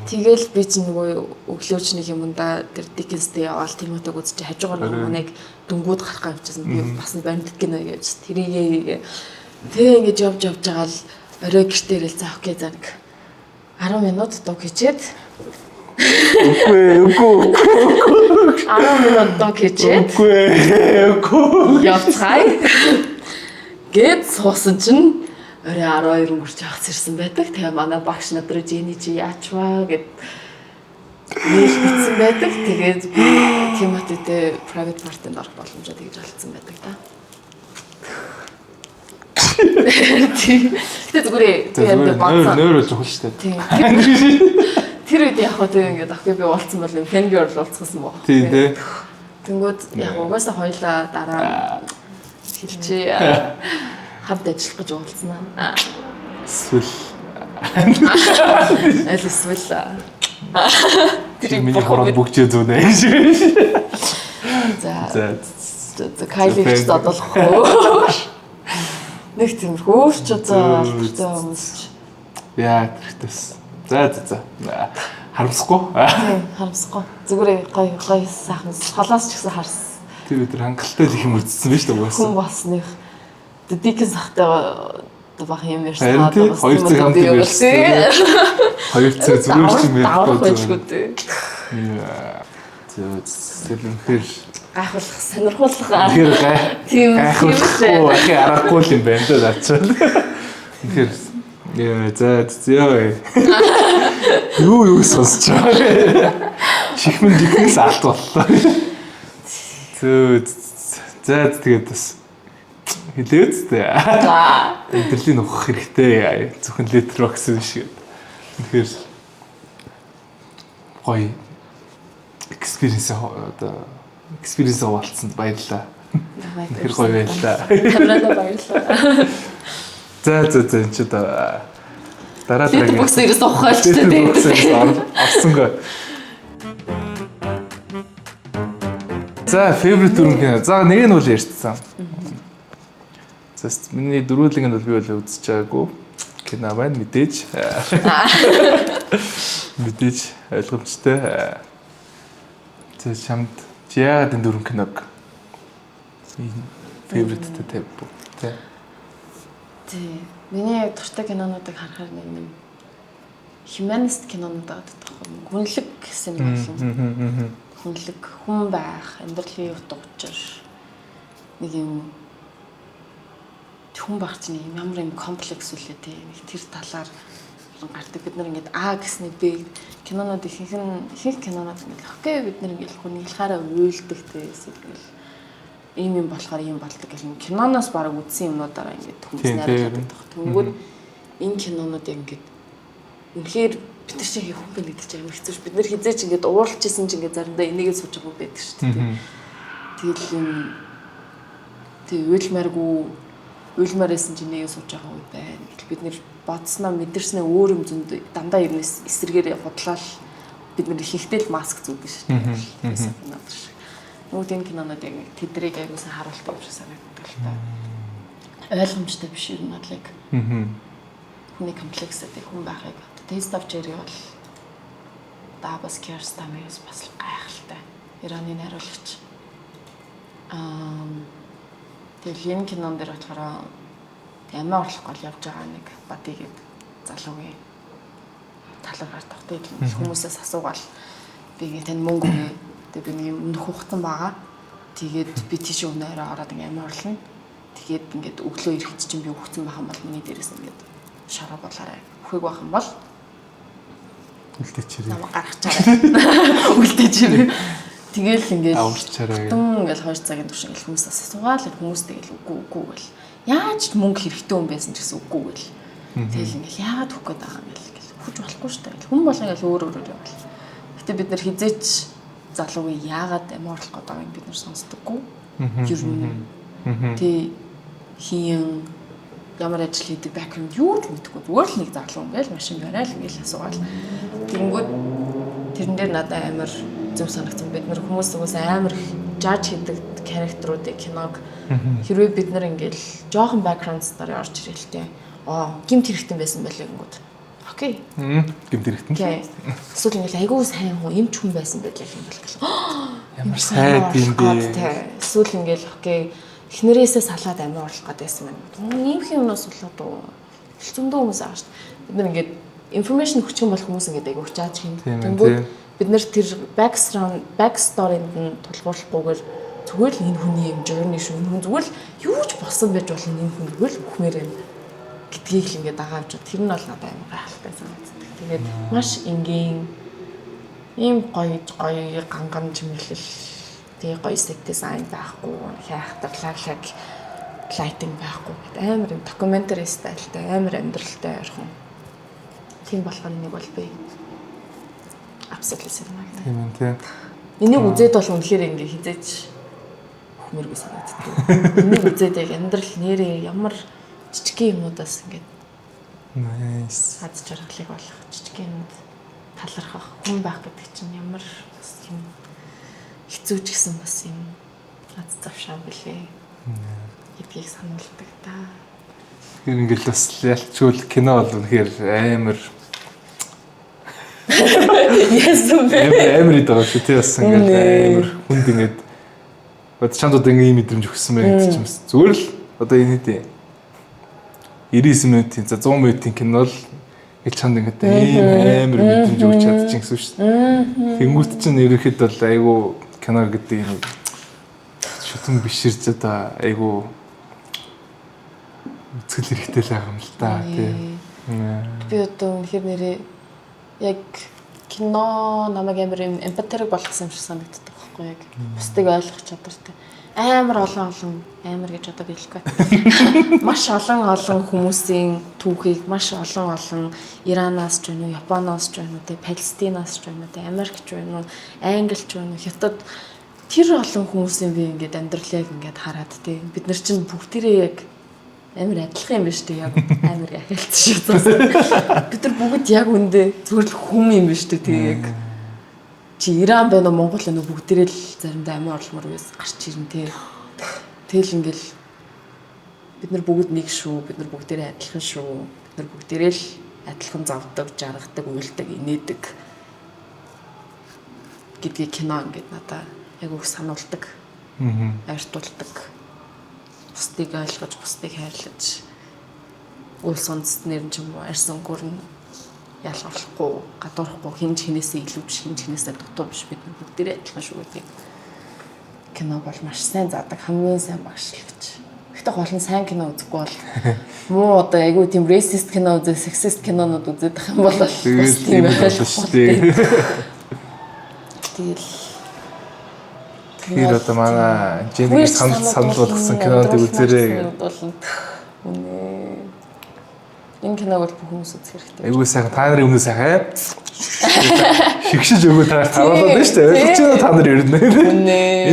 Тэгэл би ч нөгөө өглөөчний юмдаа тэр Dickens-тэй яваал Тимотиг үзчих хажуугаар нөгөө нэг дөнгүүд гарах авчихсан. Би бас баримтат гинэ гэж тэрийг тэгээ ингэж явж байгаа л орой гэртээ ирэл за окей за нэг 10 минут дог хийчээд Үгүй 10 минут дог хийчээд Үгүй явцгаая гэд суусан чинь орой 12 өнгөрч явах зэрсэн байдаг. Тэгээ манай багш надруу Жени чи яачваа гэд нэл битсэн байдаг. Тэгээд Тимотитэй private party-нд орох боломжтой гэж алдсан байдаг та. Тэгтээ зүгээр бацаа. Нойроо жохол штэ. Тэр үед яг хөө ингээд ахыг би уулцсан бол фэнгэр уулзсан баг. Тийм. Тэнгүүд яг угаасаа хоёлаа дараа хэлчихээ хамт ажиллах гэж уулзсан аа. Эсвэл Тэр миний хорон бүгчээ зүүнэ. За Кайлич задлах уу. Нэг тиймэрхүү ч одоо албатай хүмүүс. Яа тэрхтээс. За. Харамсахгүй. Харамсахгүй. Зүгээр гоё сайхан холоос ч гэсэн харсан. Тэр өдөр хангалттай их юм үзсэн байж таа угаасаа. Хүн бас нэг Dickens ахтай баг юм ярьсан. Хоёр цаг хамт ярьсан. Хоёр цаг зүгээр ч юм ярихгүй. Зэлэнхэр гайхуулах, сонирхуулах. Тийм гайхуулахгүй ахи аргагүй юм байна да заачаа. Тэгэхээр юу сонсч байгаа. Чихмэн Dickens алт боллоо. Тэгээд бас хэлээд зү. Интерлийн ухах хэрэгтэй зөвхөн Letterboxd биш. Тэгэхээр гоё experience болцсонд баярлалаа. Тэгэхээр гоё байлаа. Камерада баярлалаа. За энэ ч одоо дараа Letterboxd ерөөс ухаалч тийм. Авсангаа. За favorite дүрм кино. За нэг нь бол ярьсан. За миний дөрвөлэг нь бол би бол үзэж байгаагүй. Кино маань мэдээж ойлгомжтой. За чамд яагаад энэ дөрвөн киног favorite тавьв үү? Тий. Миний дуртай кинонуудыг харахаар нэг юм humanist кинонууд байдаг тоххой. Хүнлэг гэсэн юм болно. Хүнлэг, хүн байх, амьдралын утга учир нэг юм хүн байх чинь ямар юм комплекс үлээ тий. Нэг тэр талаар гардаг бид нар ингээд А гэснээр Б кинонууд ихэнх кинонууд ингээд окей бид нар ингээд хүний хэлхаараа уйлдаг тий. Ийм юм болохоор ийм болдог гэх юм. Киноноос бараг үзсэн юмнуудаараа ингээд хүмүүс найруулдаг тох. Тэнгүүд энэ кинонууд ингээд үнэхээр бид нар шиг хүн байна гэдэг чинь амар хэцүү ш. Бид нар хизээч ингээд уурлажсэн чинь ингээд заримдаа энийгээ сууж байгаа байдаг ш. Тэгэл юм уйлмаарсэн чинь энийгээ сууж байгаа үе байна. Бид нар бодсноо мэдэрснээ өөр юм зөнд дандаа ернэс эсрэгээр худлал бид нар ихэнхдээ л маск зүүдэг ш. Нөгөө тийм кинонууд яг тэдрийг аягуулсан харуултаа юм шиг санагддаг л та. Ойлгомжтой биш юм надлыг. Хүний комплекстэй хүн байхыг Taste of Cherry бол Dabas Kiarostami-с бас гайхалтай. Ираны найруулагч. Тэгээ энэ кинон дээр болохоор ямар орлох гол явж байгаа нэг Бади гэдэг залуугийн талаар тогтоод хүмүүсээс асуугаал би тань мөнгө тэгээ би нэг өмнөх хугацсан байгаа. Тэгээд би тийш өнөөрөө ороод ингээм орлоо. Тэгээд ингээд өглөө ирэхэд чинь би өгцөн байх юм бол миний дээрээс ингээд шараа болоорой. Өхөг байх юм бол үлдээчээрээ. намайг гаргачаарай. Үлдээчээрээ. Тэгэл ингээд аварчаарай. Ингээл 2 цагийн турш ингээл хүмүүсээс асуугаал хүмүүс тэгэл үгүй гэл. Яаж ч мөнгө хэрэгтэй хүн байсан ч гэсэн үгүй гэл. Тэгэл ингээл яагаад өгөх гээд байгаа юм гэл. Хүч болохгүй шүү дээ. Хүн болгоо ингээл өөр явал. Гэтэ бид нар хизээч залууг яагаад амирлах гээд байгааг бид нар сонсдоггүй. Ер нь тий хийн ямар ажил хийдэг бэкграунд юу ч мэдэхгүй зүгээр л нэг залуу ингээл машин барайл ингээл асуугаал. Тэнгүүд тэрэн дээр надад амар зөв санагдсан. Бид нар хүмүүс угаас амар жаж хийдэг character-уудыг киног хэрвээ бид нар ингээл жоохон background-аар орж ирэлтэй. Гимт хэрэгтэй байсан байлаа гингүүд. Окей. Гимт хэрэгтэй. Эсвэл ингээл айгүй сайн хүн эмч хүн байсан байлаа юм бол. Ямар сайн юм бэ? Эсвэл ингээл окей. Эхнэрээсээ салаад амиа орлох гэдээсэн юм. Ийм юмнаас болоод зөндөө хүмүүс ааш. Бид нар ингээд information өгчих юм бол хүмүүс ингээд айгүй чааж хин. Тэнгүүд бид нар тэр backstory-нд нь тулгуурлахгүйгээр зүгээр л энэ хүний юм journey шүү. Энэ хүн зүгээр л юу ч болсон байж болно энэ хүн зүгээр л үхмээр юм гэдгийг л ингээд дагаа авч. Тэр нь бол надад амар гайхалтай санагддаг. Тэгээд маш энгийн ийм гоё ганган чимэглэл тэгээ гоё set design байхгүй, хайхтарлаг lighting байхгүй. Амар юм documentary стайлтай, амар амьдралтай ойрхон. Тийм болохоор нэг бол би absolutely cinema. Тийм тийм. Энийг үзээд бол үнэхээр ингээ хизээч хөхмөргүй санагддаг. Энийг үзээд яг амьдрал нэрээ ямар жижиг юмудаас ингээ nice. хад жаргалыг болох жижиг юмуд талархах хүн байх гэдэг чинь ямар бас юм хэцүү ч гэсэн бас юм аз завшаа билээ. Гэдгийг сануулдаг та. Тэр ингээл бас ялчгүй кино бол үнэхээр амар Яасан бэ? Амар идэх шүү тий бас ингээл амар хүнд ингээд бод чанд одоо ингээ ийм мэдрэмж өгсөн мэй гэдэг чинь зүгээр л одоо энэ хэдий 99 минутын за 100 минутын кино л их чанд ингээд ийм амар мэдрэмж өгч чадчих гэсэн шүү дээ. Тэнгүүт чинь ерөөхдөө бол айгу кино гэдэг юм шүтэн биширч одоо айгу үзэл хэрэгтэй л байгаа юм л да тий. Би одоо үнэхээр нэрээ яг кино намайг амар эмпатик болгосон юм шиг санагддаг байхгүй яг бусдыг ойлгох чадвартай амар олон амар гэж одоо хэлэхгүй маш олон хүмүүсийн түүхийг маш олон Иранаас ч байна уу Японоос ч байна уу те Палестинаас ч байна уу те Америк ч байна уу Англи ч байна уу Хятад тэр олон хүмүүсийн би ингээд амьдралыг ингээд хараад те бид нар чинь бүгдээрээ яг амар адилхан юм биш үү яг амар ахилц шүү дээ. Бид нар бүгд яг үндэ зүгээр л хүм юм биш үү тэгээ яг чи Иран байна уу Монгол байна уу бүгдээрээ л заримдаа амиа орломор үес гарч ирнэ те. Тэгэл ингээл бид нар бүгд нэг шүү. Бид нар бүгдээрээ адилхан шүү. Бид нар бүгдээрээ л адилхан завдаг, жаргадаг, уйлдаг, инээдэг гэдгийг кино ингээд надаа яг үг сануулдаг. Ойртуулдаг. Бусдыг ойлгож, бусдыг хайрлаж үл сүнснэр ч юм уу арьсан гүрэн ялгарлахгүй, гадуурхгүй хинж хинээсээ илүү биш, хинж хинээсээ дутуу биш бид бүгдээрээ адилхан шүү гэдэг. Кино бол маш сайн заадаг, хамгийн сайн багшлагч. Гэхдээ гол нь сайн кино үзэхгүй бол муу одоо айгүй тийм racist кино үзээ, sexist кинонууд үзээд байх юм бол бас тийм байх шүү дээ. Тэгэл тэр одоо манай Jenny санал болгосон кинод үзээрэй. Үнэ. Энэ киног бол бүх хүмүүс үзэх хэрэгтэй. Айгуу сайхан та нарын өмнө сайхан шигшиж өгөө та харуулдаг нь шүү дээ. Ойлгож байна та нар ер нь.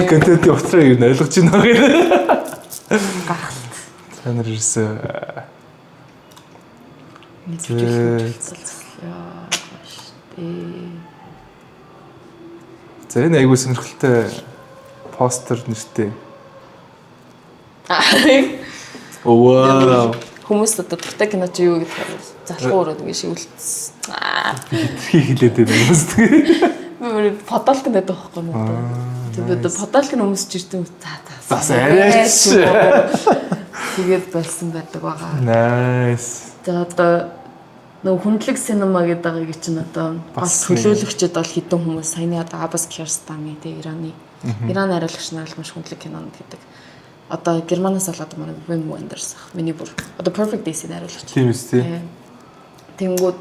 Энэ контентын утгаар ер нь ойлгож байна гэх. Гахалт. Та нар ерөөсөө За энэ айгуу сонирхолтой постэр нэртэй. Оо. Хүмүүс одоо дуртай кино чи юу гэхээр залхуу өрөөд ингэ шивэлцсэн. Хэлээд байна хүмүүс. Би фотолк надад байхгүй нэ. Тэгээд фотолк нь хүмүүс ч ирсэн Бас арайч. Тэгээд болсон байдаг байгаа. Nice. За одоо нөгөө хүндлэг синема гэдэг байгаа чинь одоо бас төлөөлөгчд бол хэдэн хүмүүс саяны одоо Абас Киарстами тэ Иран найруулагч нар маш хүндлэг кинонд гэдэг. Одоо Германаас болоод манай Wim Wenders ах. Миний бүр одоо Perfect Days-ийг найруулагч. Тийм үстэй. Тэнгүүд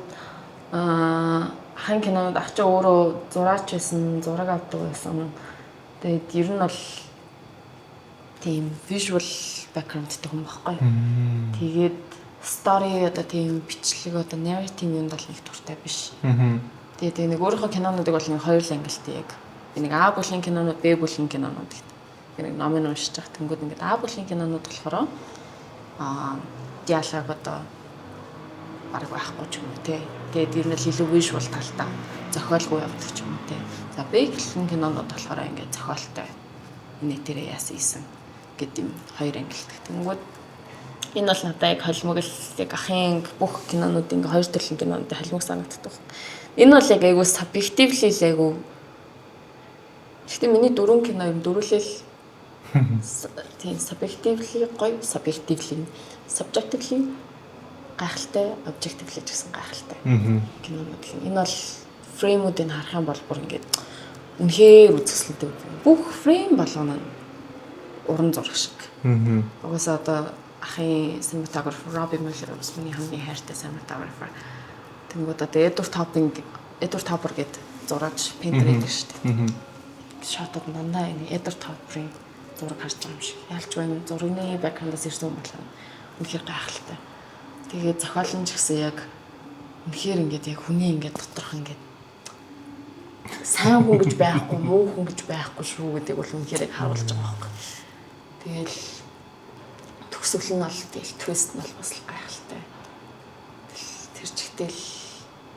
хан кинонд ах чи өөрөө зураач байсан, зураг авдаг байсан. Тэгээд ер нь бол тийм visual backgroundтэй хүн байхгүй. Тэгээд story одоо тийм бичлэг одоо narrative юм бол нэг дуртай биш. Тэгээд нэг өөрийнхөө кинонуудыг бол нэг хоёр ангилтай яг. Нэг А бүлгийн кинонууд, Б бүлгийн кинонууд гэдэг. Нэг номын уншиж байгаа. Тэнгүүд ингээд А бүлгийн кинонууд болохоор диалог одоо бараг байхгүй ч юм уу тий. Тэгээд ер нь л илүү visual талтай зохиолгүй явдаг ч юм уу тий. За Б бүлгийн кинонууд болохоор ингээд зохиолтой нэтэрээ яасан ийсэн гэдэг юм хоёр ангилдаг. Тэнгүүд энэ бол надад яг холимог л яг ахын бүх кинонууд ингээ хоёр төрлийн кинонуудын холимог санагддаг. Энэ бол яг айгуу subjectively л айгуу. Гэхдээ миний дөрвөн кино юм дөрвөлэл тийм subjectively гоё, subjectively гайхалтай, objectively ч гэсэн гайхалтай кинонууд. Энэ бол фреймүүдийг харах юм бол бүр ингээд үнэхээр үзэсгэлэнтэй. Бүх фрейм болгоно уран зураг шиг. Угаасаа одоо ахын cinematographer Robbie Mueller бас миний хамгийн хайртай cinematographer. Тэнгүүд одоо Edward Tauber гэдэг зураач пейнтер гэдэг шүү дээ. Шатад дандаа энэ Edward Tauber-ийн зураг харж байгаа юм шиг. Ялч байна зургийн background-аас ирсэн юм байна. Үнэхээр гайхалтай. Тэгээд зохиолч гэсэн яг үнэхээр ингээд яг хүний ингээд доторх ингээд сайн хүн гэж байхгүй, муу хүн гэж байхгүй шүү гэдэг бол үнэхээр яг харуулж байгаа байхгүй. Тэгэл төгсгөл нь бол тэгэл твист нь бол бас л гайхалтай. Тэр чигтэл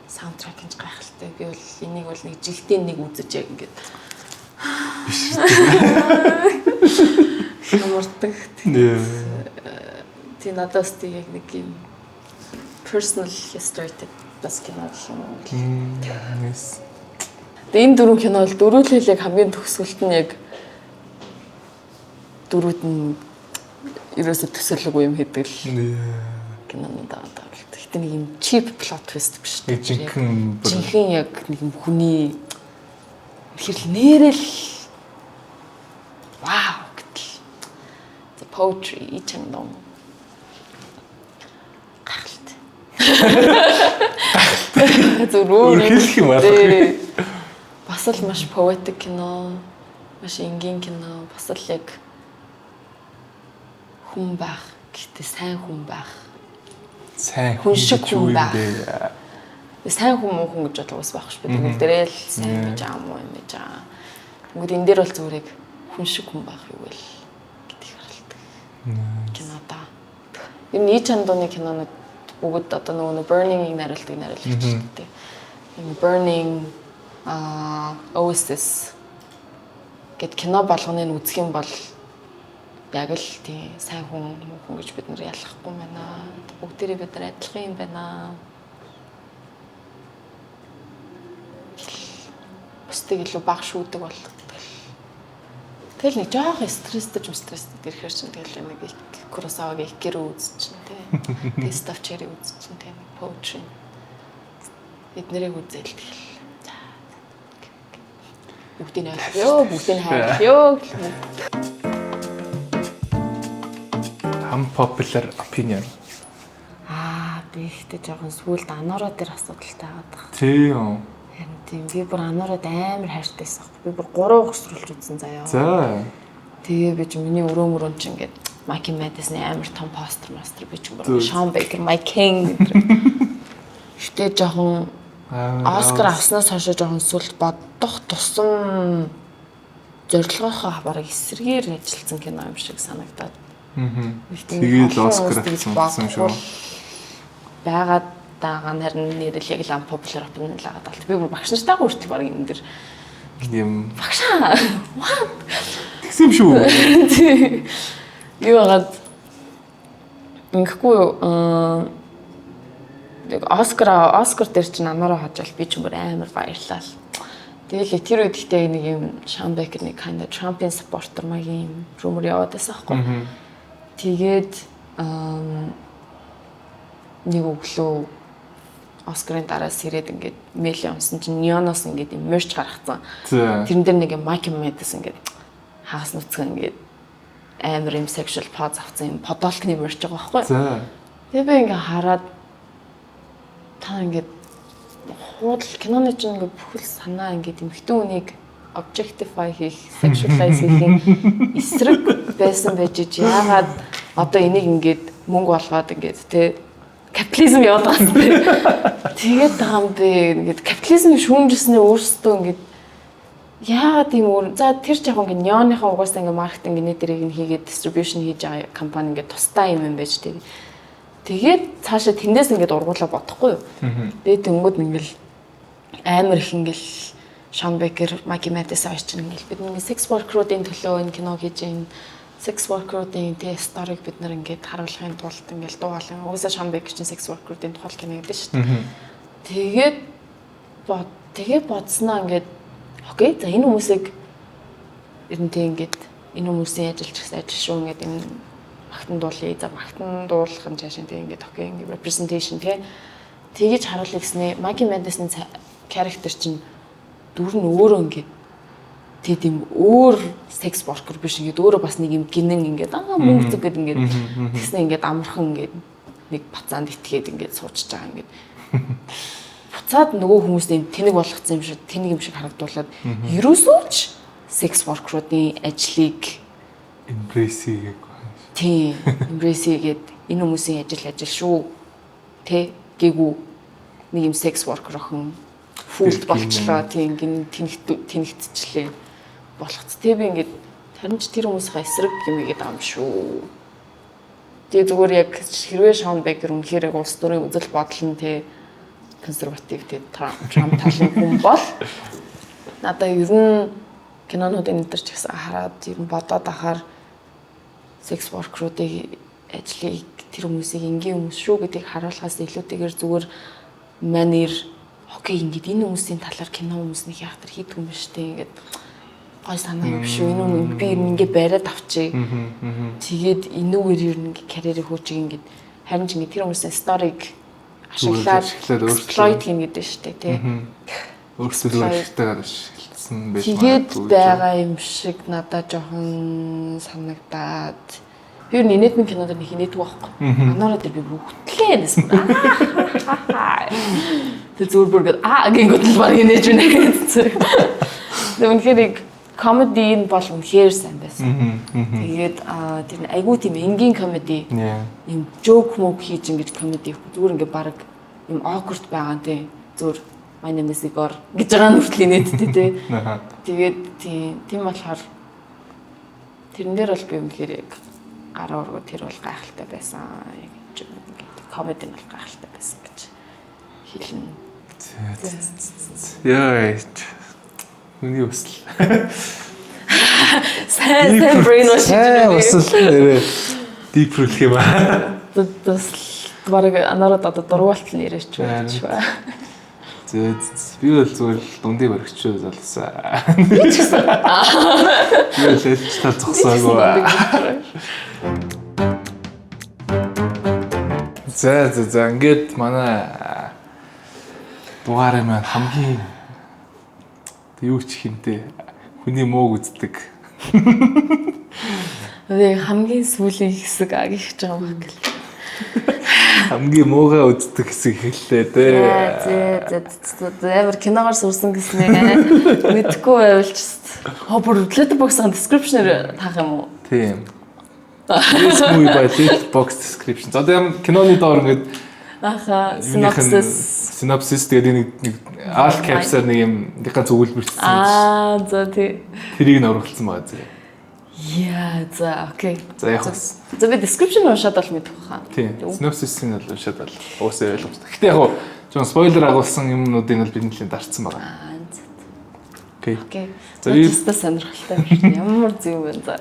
саундтрак нь гайхалтай. Би бол энийг бол нэг жилдээ нэг үзэж яг ингээд хамардаг. Тэ надаас тэг яг нэг юм personal history бас кино юм. Yes. Тэгээ энэ дөрвөн кино бол дөрвөлөл яг хамгийн төгсгөлт нь яг дөрвөд нь ерөөсө төсөөлөгүй юм хийдэг л кинонууд байгаа. Гэхдээ нэг юм cheap plot twist биш. Жинхэнэ яг нэг юм хүний тэгэхээр нэрэл вау гэтэл the poetry each and one гахалт. Зүрх хэлэх юм байна. Бас л маш poetic кино, маш энгийн кино, бас л яг хүн байх, гэхдээ сайн хүн байх. Сайн хүн шиг хүн байх. Сайн хүн муу хүн гэж бодлоо бас байх шүү дээ. Тэгвэл л сайн гэж аа муу юм гэж аа. Тэгвэл энэ дээр бол зүгээр хүн шиг хүн байх юу вэ гэдгийг харалдаг. Кинода. Энэ Each and One кинонууд бүгд одоо нөгөө Burning-ийг найруулдаг шүү дээ. Энэ Burning Oasis гэт кино болгоныг үзэх юм бол яг л тийм сайн хүн муу хүн гэж бид нар ялахгүй байна. Бүгдээрээ бид нар адилхан юм байна. Бусдыг илүү баг шүүдэг болгох. Тэгэл нэг жоох стресстэй ирэхээр чинь тэгэл нэг Kurosawa-гийн Ikiru үзэж чинь тий. Тэгээ Stavcheri үзэж чинь тий. Poetry. Эднэрийг үзэл тэгэл. Бүгдийг ойлгоё, бүгдийг хайрлаа. Unpopular opinion. Би ихтэй жоохон сүулт Анора дээр асуудалтай байгаа. Тийм. Харин тийм би бүр Анород амар хайртайсан. Би бүр 3 хөсрүүлж үзсэн заяа. За. Тэгээ би ч миний өрөө ч ингээд Mikey Madison амар том постэр би ч бүр Sean Baker, My King гэдэг. Ихтэй жоохон Оскар авснаас хойш жоохон сүлд бодох тусам зорилгынхаа бараг эсрэгээр ажилласан кино юм шиг санагдаад. Тэгээд Оскар авсан шүү. Байгаад байгаа харин нэрэл яг л unpopular opinion л байгаа даа. Би бүр багш нартайгаа хүртэл бараг энэ дэр юм багшаа. Тэгсэн шүү. Юу агаад ингэхгүй Оскар дээр чинь Анороо хажаал би ч бүр амар баярлаа. Тэгэл тэр үед ихтэй нэг юм Sean Baker нэг kind of Trump-ийн supporter магийн rumor яваад байсан байхгүй. Тэгээд нэг өглөө Оскарын дараа сэрээд ингээд мэйл явуулсан чинь Neon-оос ингээд юм мерч гаргацсан. Тэрэн дээр нэг Mikey Madison ингээд хагас нүцгэн ингээд амар юм sexual pose авсан юм подолкны мөрч байгаа байхгүй. За. Тэгээ би ингээ хараад та ингээд худал киноны чинь ингээ бүхэл санаа ингээд эмхтэн үнийг objectify хийх, sexualize хийх эсрэг байсан байж яагаад одоо энийг ингээд мөнгө болгоод ингээд тэ капитализм яваад байгаа юм бэ? Тэгээд байгаа юм бэ? Ингээд капитализмыг шүүмжилснээ өөрсдөө ингээд яагаад тийм өөр за тэр яг ингээд неоныхаа угаасаа ингээд маркетинг нэтэрийг нь хийгээд distribution хийж байгаа компани ингээд тустай юм байж тээ. Тэгээд цаашаа тэндээс ингээд ургуулаа бодохгүй юу? Тэгээд тэнгууд ингээл амар их ингээл Sean Baker, Maggie Madison очиж ингээл бид нэг sex worker-уудын төлөө энэ кино хийж ин sex worker-уудын тэ сториг бид нар ингээд харуулахын тулд ингээл дуугаалan. Угаасаа Sean Baker чинь sex worker-уудын тухай кино гэдэг шүү дээ. Тэгээд бодсноо ингээд окей за энэ хүмүүсийг эрдэнэ ингээд энэ хүмүүсийн ажиллаж гэсэн ажил шүү ингээд энэ магтан дуулъя. За магтан дуулах нь цаашаа тэг ингээд окей ингээд representation тэгэж харуулъя гэснээр Maggie Madison character чинь дүр нь өөрөө ингээд тийм өөр секс worker биш ингээд өөрөө бас нэг юм гинэн ингээд мөнгө зүг гэдэг ингээд тэгснэ ингээд амархан ингээд нэг бацаанд итгээд ингээд суучж байгаа ингээд буцаад нөгөө хүмүүсийн тэнэг болгоцсон юм шиг тэнэг юм шиг харагдуулаад ерөөсөө ч секс worker-уудын ажлыг embrace хийгээгүй. Тийм embrace хийгээд энэ хүмүүсийн ажил шүү тэ гээгүү нэг юм секс worker охин фулд болчлоо тийм гин тэнэгтчлээ болгоц. Тэг би ингээд харин ч тэр хүмүүсийн эсрэг юм игээд ам шүү. Тэгээ зүгээр яг хэрвээ Sean Baker үнэхээр улс төрийн үзэл бодол нь тэ консерватив тэ Trump талын хүн бол надаа ер нь кинонуудын энэ төр ч гэсэн хараад ер нь бодоод ахаар секс worker-уудын ажлыг тэр хүмүүсийг энгийн хүмүүс шүү гэдгийг харуулахаас илүүтэйгээр зүгээр манер окей ингээд энэ хүмүүсийн талаар кино хүмүүс нэг яах тэр хийдэг юм шүү дээ ингээд гой санаа юм шүү энэ үү би ингээд бариад авчиг тэгээд энүүгээр ер нь карьерийг хөөчих ингээд харин ч ингээд тэр хүмүүсийн сториг ашиглаад exploit хийн гэдэг шүү дээ тий өөрсдөө ашигтайгаар ашигласан байж магадгүй тэгээд байгаа юм шиг надад жоохон санагдаад би ер нь инээдмэн кинод нэг инээдэг байхгүй анаараа дээр би бүгдлээ нэс тэр зүгээр бүргээд гингот л баг инээж байна гэсэн. Тэр үнэхээр comedy бол үнэхээр сайн байсан. Тэгээд тэр айгуу тийм энгийн comedy юм joke мөг хийж ингэж comedy зүгээр ингээ баг юм awkward байгаа тий зүгээр my name is Igor гэж байгаа нь хүртэл инээдтэй тий. Тэгээд тийм болохоор тэрэн дээр бол би үнэхээр яг гараа ургуу тэр бол гайхалтай байсан. Comedy нь бол гайхалтай байсан гэж хэлнэ. Яа. Миний өсөл. Сайн brainwash нэрээ deep рүүлэх юм аа. Tas бараг анараа одоо дургуулт нь яриач байна. Би бол зүгээр дундыг баригчгүй залсан. Би ч гэсэн. Би л тал зогсоогүй. За ингээд манай дугаараа маань хамгийн юу ч хинтээ хүний мууг үздэг. Тэгээ хамгийн сүүлийн хэсэг агих гэж байгаа юм гэл. Хамгийн муугаа үздэг хэсэг хэллээ дээ. Амар киногоор сурсан гэснээр мэдхгүй байвал ч бүр letterbox-ын description-ээр таах юм уу? Тийм. This movie by letterbox description. За тийм киноны доор ингээд synopsis тэгээд нэг all caps-аар нэг юм дэхэн зөвлөлбөрчсөн. За тий. Тэрийг нь оруулсан байгаа зү. Яа, за окей. За яг бас. За би description уншаад бол мэдэх хаа. Тийм. Synopsis-ийг бол уншаад бол уусаа ойлгомжтой. Гэтэ яг зөв спойлер агуулсан юмнуудыг бол бидний нэлээд дарцсан байгаа. Окей. За би тест сонирхолтой байна. Ямар зүг вэ за.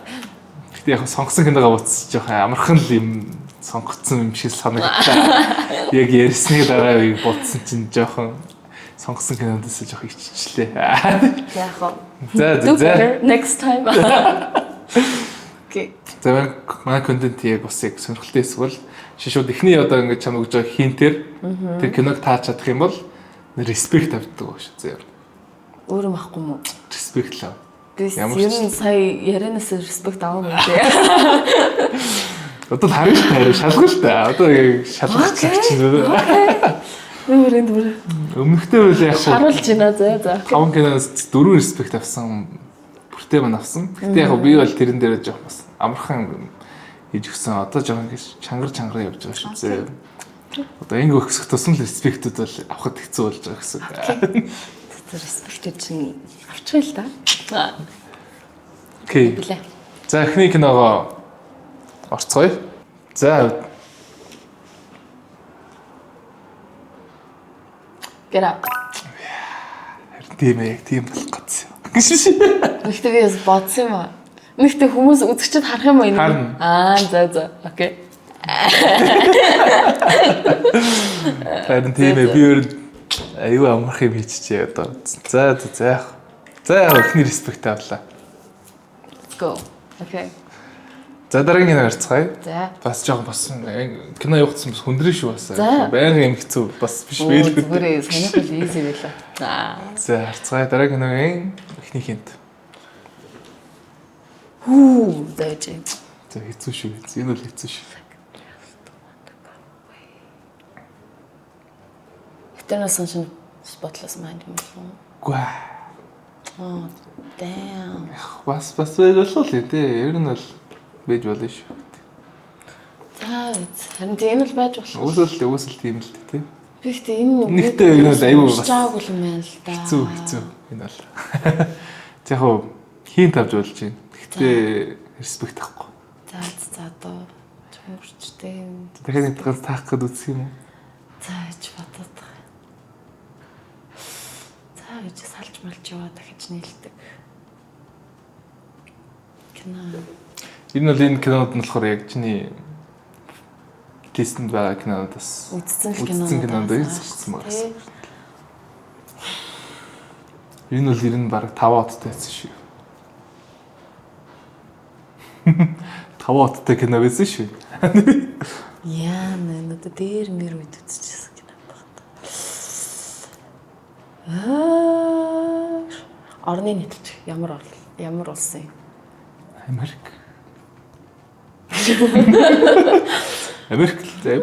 Гэтэ яг сонгосон киногоо утас жоох амархан л юм сонгоцсон юм шиг санагдлаа. Яг ярьсны дараа би бодсон чинь жоохон сонгосон кинодоос жоох иччлээ. Яг гоо. За next time. Окей. За манай контент яг бас яг сонирхолтой эсвэл шууд эхний одоо ингэж чамд өгж байгаа хинтэр тэр киног таач чадах юм бол респект тавьдаг шүү заяа. Өөрөө махгүй юм уу? Респект лав. Би ер нь сая ярианаас респект авах юм тий. Одоо харна шүү дээ. Шалгах шүү дээ. Одоо шалгах чинь. Өмнөхтэй үл яг харуулж байна за. 5 киноос 4 респект авсан. Бүртээ мань авсан. Гэтэ яг би бол тэрэн дээр жоох бас амархан хийж өгсөн. Одоо жоох ингэж чангар явж байгаа шүү дээ. Одоо ингэ өгсөх тусам респектүүд бол авахд хэцүү болж байгаа гэсэн. Респектүүд чинь авчих л да. Окей. За эхний киногоо орцгоё. За. Гэрэ. Тийм болох гэсэн. Нэгтэй би бас бодсон юм аа. Нэгтэй хүмүүс үзэгчд харах юм байна. За. Окей. Харин тийм би өөр аюу амарх юм хийчихээ одоо. За яг эхний респект авлаа. Let's go. Окей. За дараагийн кино харцгаая. За. Бас жоохон бас кино явагдсан бас хүндрэн шүү бас. Байнгын юм хэцүү бас биш байлгүй. Зүгээр сонирхол easy байлаа. За харцгаая дараагийн киногийн эхний хинт. Зайж. За хэцүү шүү. Энэ бол хэцүү шүү. Eternal Sunshine Spotless Mind юм уу? Гүэ. Damn. Бас болов л тий. Ер нь бол байж болно шүү. За харин тийм л байж болох. Үүсэл тийм л тий. Би ихтэй энэ нэгтэй энэ бол аюу бас чаагүй юм байна л да. Хэцүү энэ бол. Яг хоо хинт авч болж байна. Гэхдээ респект авахгүй. За одоо чамгэрчтэй. Дахиад нэг таах гээд үзэх юм уу? За ч бодоод байгаа. За гэж салж малж яваа дахиж нийлдэг. Кино. Энэ бол энэ кинод нь болохоор яг чиний листэнд байгаа кинодоос үзсэн кинонд үзсэн магас. Энэ бол ер нь баг 5 оттой байсан шүү. 5 оттой кино байсан шүү. Яа надад дээр мэр үед үзчихсэн кино байна. Орны нийтлж ямар улсын юм? Америк шүү дээ.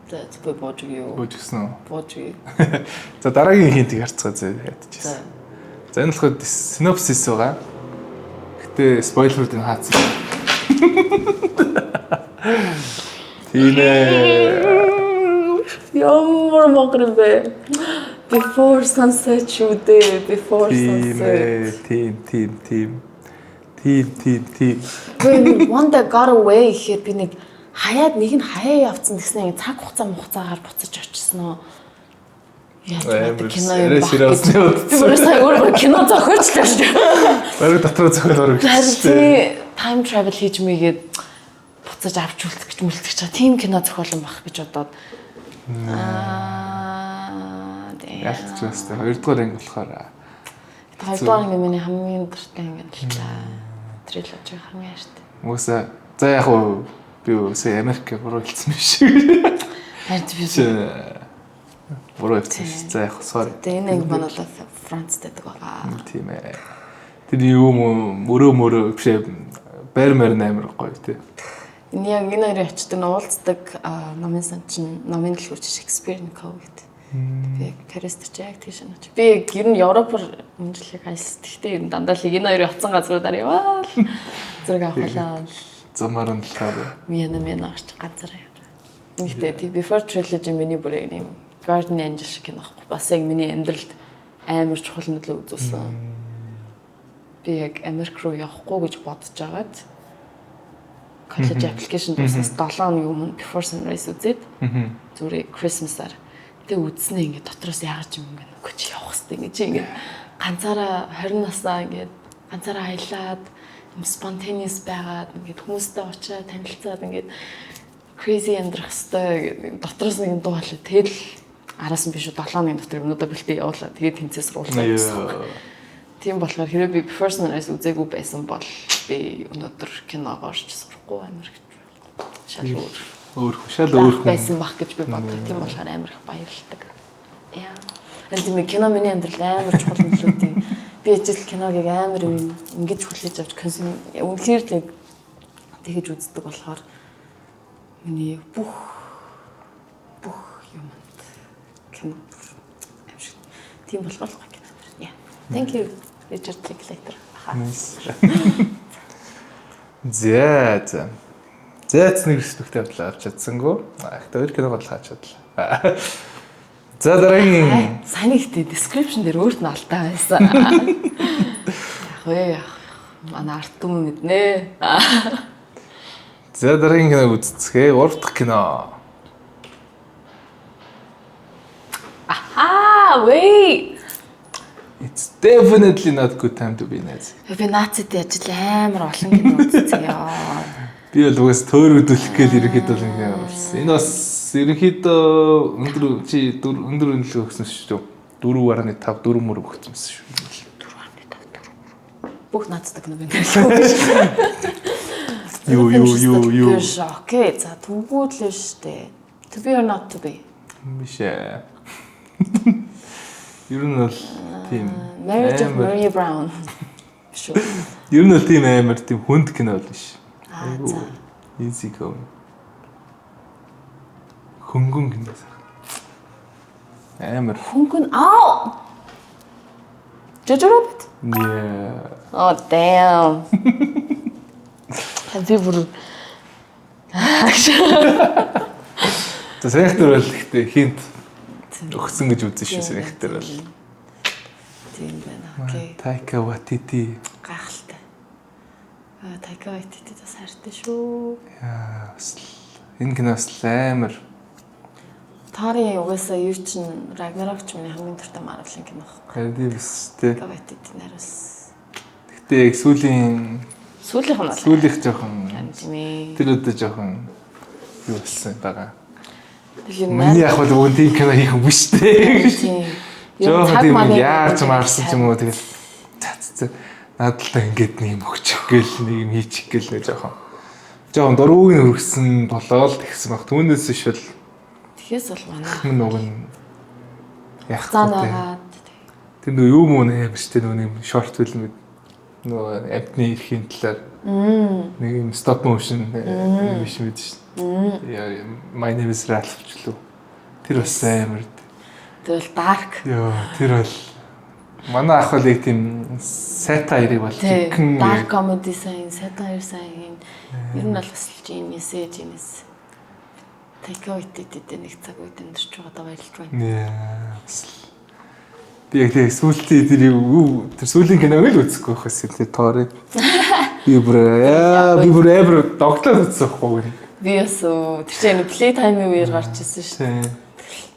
За би боожгүй. Боожгсэн үү? Боожгүй. За дараагийн хинтийг харцгаа ядчихсан. За энэ болохоор синопсис байгаа. Гэтэ спойлеруудыг хаацсан. Тийм ээ. Ямар мокр бэ? Before sunset шүү дээ. Before sunset. Тийм. One that got away гэхэд би нэг хаяад нэг нь хаяа явцсан гэснээр цаг хугацаагаар буцаж очсон уу? Яа кино юм бэ? Тэр сая өөр кино зохиолчлаа шүү дээ. Бараг дотроо зохиол орох шүү дээ. Time travel хийж мэйгээд буцаж авч үлдэх гэж мүлдэх чаа. Тийм кино зохиол юм баг гэж бодоод. Ялч бастай. Хоёрдугаар анги болохоор. Хоёрдугаар анги миний хамгийн дуртай анги л та. Триложи хамгийн хайртай. Мөөсөө за яг уу би үсээ Америк буруу хэлсэн биш. Харин би буруу хэлсэн. За яг sorry. Тэгээ энэ анги манай Францд байдаг байгаа. Тийм ээ. Тэр юм мөрөө бишээ байр амар гоё тий. Энэ яг энэ хоёрын очтон уулздаг номын сан чинь номын дэлгүүрч Шекспирников гэдэг. Би Парист яг тийш наач. Би ер нь Европоор амжилтыг айлс. Гэхдээ ер нь дандаа л энэ хоёрын оцсон газруудаар яваал. Зэрэг авахлаа. Замаар нь болохоор Мэн авч газар яваа. Нэгтэй Before Trilogy миний бүр яг юм Garden Angel шиг кино байхгүй. Бас яг миний амьдралд амар чухал нөлөө үзүүлсэн. Би яг Америк руу явахгүй гэж бодож байгаад college application дуусаас 7 хоногийн өмнө Before Sunrise үзээд зүгээр Christmas-аар тэг үзснээ ингээд дотроос яагаад юм ингээд үгүй чи явах хэрэгтэй ингээд чи ингээд ганцаараа 20 наснаа ингээд ганцаараа аялаад юм spontaneous байгаад ингээд хүмүүстэй очиад танилцаад ингээд crazy амьдрах хэрэгтэй дотроос нэг дуу болоо тэгэл араас нь биш 7 хоногийн дотор юмудаа бэлтээ явуулаад тэгээд тэнцээс уулзсан. Тийм болохоор хэрэв би Before Sunrise үзээгүй байсан бол би өнөөдөр киног орж сурахгүй амар гэж шал өөр байсан бах гэж би боддог. Тийм болохоор амар их баярлалтай. Яа. Энэ кино миний амьдралд амар чухал нөлөөтэй. Би ижил киног амар ингэж хүлээж авч консюм үнэхээр л тэгэж үздэг болохоор миний бүх юмд кино амжиг. Тийм болохоор л кино. Yeah. Thank you Richard Linklater. Зэц нэг өсөлтөй авдлаа авч чадсангүй. Ихтэй өөр киног бол хаач чадлаа. За дараагийн сайн ихтэй description дээр өөрт нь алдаа байсан. Яг манай арт түмэн мэднэ. За дараагийн киног үзцгээе. Урт дахь кино. Wait. It's definitely not good time to be Nazi. Би нацид ажил амар олон кино үзчихъя. Би бол угаас төөрөгдүүлэх гээд ерөнхийдөө л ингэ болсон. Энэ бас ерөнхийдөө өндөр үнэлгээ өгсөн шүү дээ. 4.5 4 мөр өгсөн шүү. 4.5 бүх нацдаг кино байна. Юу. Окей, за тэгвэл л шүү дээ. To be or not to be. Мишээ. Ер нь бол тийм Marriage of Mary Brown. Шүү. Ер нь бол тийм амар тийм хүнд кино л биш. За. Easy going. Хөнгөн кино. Амар. Хөнгөн Jojo Rabbit? Yeah. Oh damn. Би бүр Сэрхтэр бол ихтэй хинт өгсөн гэж үзсэн шүү сэрхтэр бол. Тийм байна. Окей. Taika Waititi. Гайхалтай. Taika Waititi бас хайртай шүү. Яа, энэ киноос амар. Тарын угаасаа юу чин Ragnarok ч миний хамгийн дуртай Marvel-ын кино. Харин биш тэ. Taika Waititi нараас. Гэтэ сүүлийн сүүлийнх жоохон тэр өдөө жоохон юу болсон байгаа. Миний ах бол бүгд тийм кино хийх юм биш дээ. Тийм. Жоохон тийм яарч марсан ч юм уу тэгэл наадтал ингээд нэг юм өгчих гээл нэг юм хийчих гээл нэг жоохон дөрвөг нь өргсөн болоод тэгсэн баг. Түүнээс иш бол тэгээс бол манай нүг нь яах цаанагаад тэр нөө юу муу нэ биш тэ нөө нэг шорт фильм нөө амтны эрхийн талаар нэг юм стоп моушн биш мэд шин. Яа my name is Ralph ч лөө. Тэр бас амар. Тэр бол dark. Йоо тэр бол манай ах бол яг тийм satire бол тийм dark comedy сайн, satire сайн. Ер нь бол бас genius. Taika Waititi нэг цаг үед амьдарч байгаадаа баярлж байна. Яа. Би яг тийм сүүлдээ тэр сүүлийн киног л үзэхгүй байхаас тэр тоорыг. Би бүр эвэр догтлоод үзсэн байхгүй. Би бас тэр чинь playtime үеэр гарч ирсэн шүү. Тийм.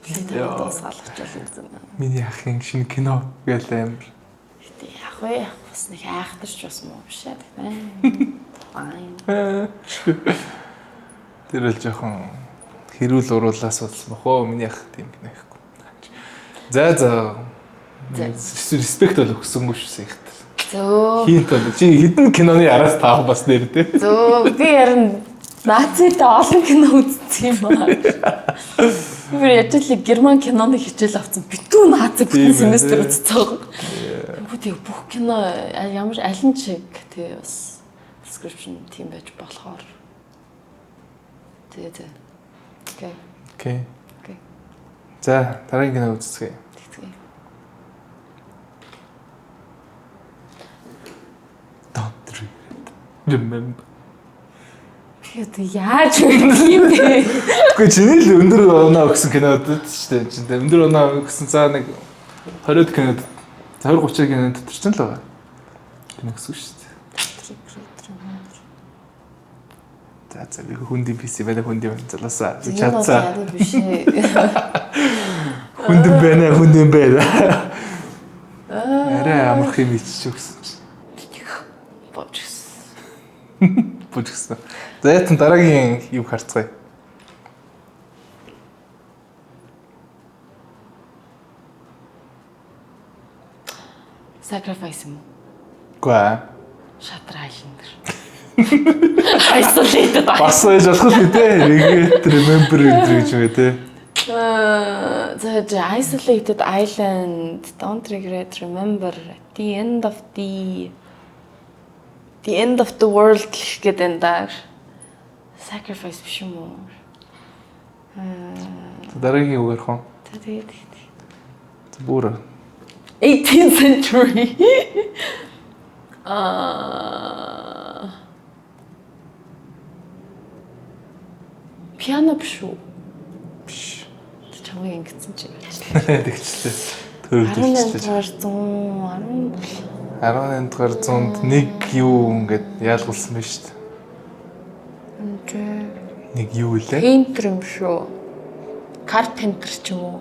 Playtime бас галгаж байсан. Миний ахын шинэ кино гээл амар. Гэтэ яг вэ бас нэг айхтарч бас муу биш аа. Тэр л жоохон хэрүүл уруулаас болсон бохоо миний ах тийм кино ихгүй. За. Респект бол өгсөнгүй шүү их. Зөө. Хинт бол чи хэдэн киноны араас таах бас нэр дээ. Зөө би ярин нацид олон кино үзсэн юм аа. Би яжлыг герман киноны хичээл авсан. Битүү нацид семестр үзсэн. Бүгд бүх кино ямар аль нь чиг тий бас description тийм байж болохоор. Тий. Окей. За дараагийн кино үзцгээе. Remember. Яаж юм бэ? Гэхдээ чиний л өндөр оноо өгсөн кинод шүү дээ. Чинь өндөр оноо өгсөн цаа нэг 20 кинод 20 30 кинод дотор ч л байгаа. Кино өгсөн шүү дээ. За би хүндийн PC байна хүндийн залуусаа чатсаа. Хүндийн байна. Арай амарх юм ичж өгсөн чинь. Бужигсан. За ятан дараагийн юу харцгаая. Sacrifice юм уу? Гүэ. Shutter Island. Isolated. Бас яаж болох вэ те? Regret, remember гэж үү те. The isolated island, don't regret, remember at the end of the world гэдэг энэ даа. Sacrifice биш юм уу? Дараагийн үг ярих уу? Тэгээд Бүр 18th century. Piano биш үү? биш. Чамайг ингэсэн чи. Тэгчлээ. Төрөлдөлчлээ. 18 дугаар 100-д нэг юу ингээд яалгуулсан байна шүү дээ. Окей. Нэг юу үлээ? Пейнтер юм шүү. Карпентер ч юм уу.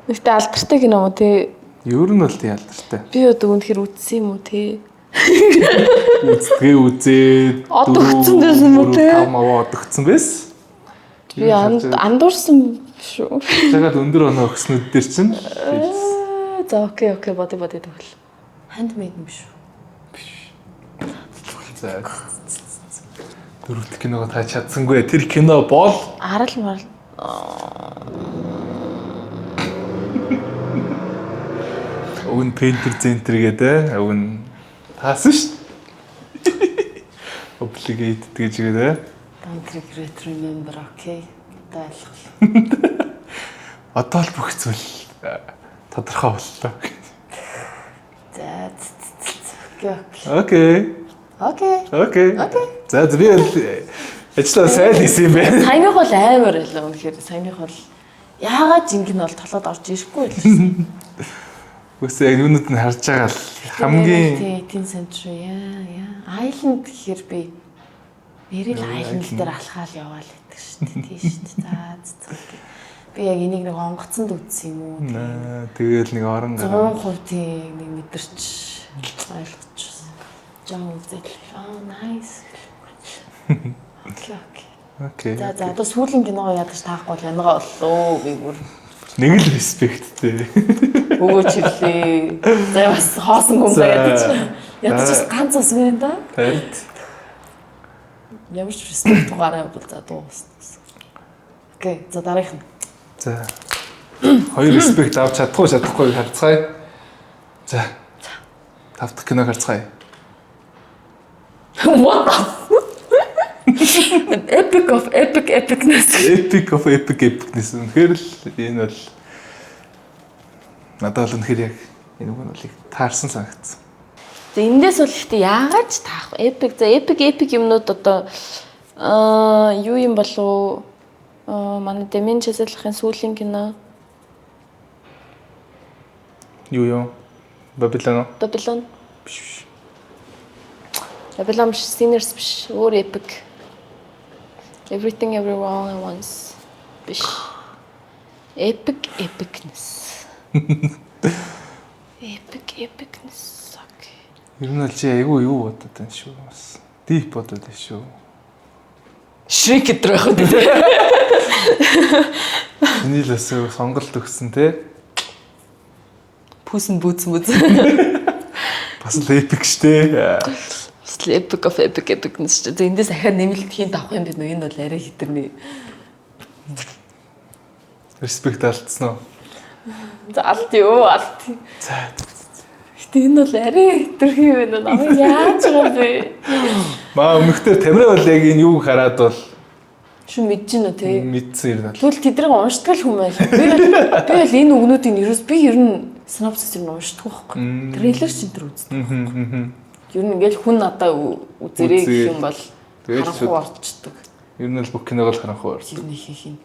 Нэгтээ алдартай кино мó тий. Ер нь бол ялдартай. Би одоо үнэхээр үзсэн юм уу тий. Үзтгээ үзээд Одогцсон байсан юм уу тий? Тамаа одогцсон байсан. Би андуурсан шүү. Цагаад өндөр оноо өгснүүд дээр чинь. За окей боди тэгвэл. Handmade юм шүү. За. Дөрөвт киногоо та чадсангүй. Тэр кино бол Арал марал. Өвн пейнтер центр гэдэг өвн таасан шүү дээ. Obligate гэж гэдэг. Don't regret, remember, окей. Тайлхал. Одоо л бүх зүйл тодорхой боллоо. За. Окей. За би ажлаа сайн хийсэн юм байна. Саяных бол амар байлаа үнэхээр. Саяных бол яагаад жинг нь бол толгойд орж ирэхгүй байлаа. Үгүй яг юунууд нь харж байгаа л хамгийн 18th century яа. Island гэхээр би нэрэл island дээр алхаал яваал гэдэг шүү дээ. Тийш шүү дээ. За. Би яг энийг нэг онгоцонд үзсэн юм уу? Тэгэл нэг орон гараа. 100% тийм нэг мэдэрч ойлгочихсон. Жаа үзэл. Nice. Окей. За одоо сүүлийн киногоо ядаж таахгүй бол янгаа боллоо. Би бүр нэг л респекттэй. өгөөч ирлээ. За бас хоосон юм байна ядаж ганц ус гэнэ да. Тарт. Ямар ч респект угаараа бол за дуусна. Окей. За дараах нь. За. Хоёр респект авч чадахгүй харцгаая. За. Тавт киног харцгаая. What the epic of epicness. Epic of epicness. Үнэхээр л энэ бол надад бол үнэхээр яг энэ үг нь бол их таарсан санагдсан. За эндээс бол ихтэй яагаад ч таах epic. За epic юмнууд одоо юу юм болов манай Дэмин Чэзэлхийн сүүлийн кино. Юу? Babylon. Биш. Babylon Sinners биш. Өөр epic. Everything everyone at once. Биш. Epicness. Epicness. Окей. Ер нь л чи айгүй юу бодод байна шүү. Бас deep бодод байна шүү. Shrek гэдэг байх үү? Эний л өсөө сонголт өгсөн те. Пүсэн бүүцэн. Бас л epic штэ. Epic of epicness. За эндээс ахаа нэмэлт хийн авах юм бэ? Энэ бол арай хитэрний. Респект алдсан уу? За алт юу алт. За. Гэтэ энэ бол арай хитрхи юм байна. Намайг яаж байгаа бэ? Маа өмнөхдөр Тамира бол яг энэ юуг хараад бол Шүн мэдэж гинэ тий. мэдсэн юм байна. Тэгвэл тэдрийг уншдаг л хүн байл. Би бол энэ үгнүүдийн ерөөс би ер нь синопсис юм уншдаг байхгүй. Трейлер ч энэ төр үздэг. Ер нь ингээл хүн надаа үзэрэй гэх юм бол харанхуй орчдөг. Ер нь л бүх киног л харанхуй орчдөг. Ирнэ хийх юм.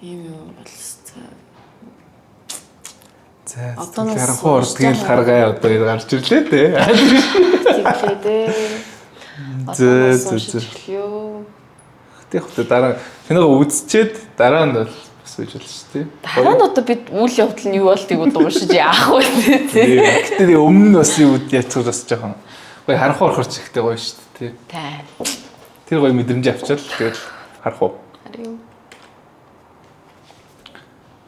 Ийм юм бол за харанхуй ордгийг л харгая одоо гарч ирлээ те. Тэглээ дээ. За. Тэг хөтэ дараа киног үзчихэд дараа нь бол бас үж болно шүү дээ. Дараа нь одоо бид үйл явдал нь юу болтыг уншиж яах вэ тий. Гэтэ өмнө нь бас юу яцгаж бас жоохон гоё харанхуй орохч ихтэй гоё шүү дээ тий. Тэр гоё мэдрэмж авчаал тэгэл харах уу. Харин.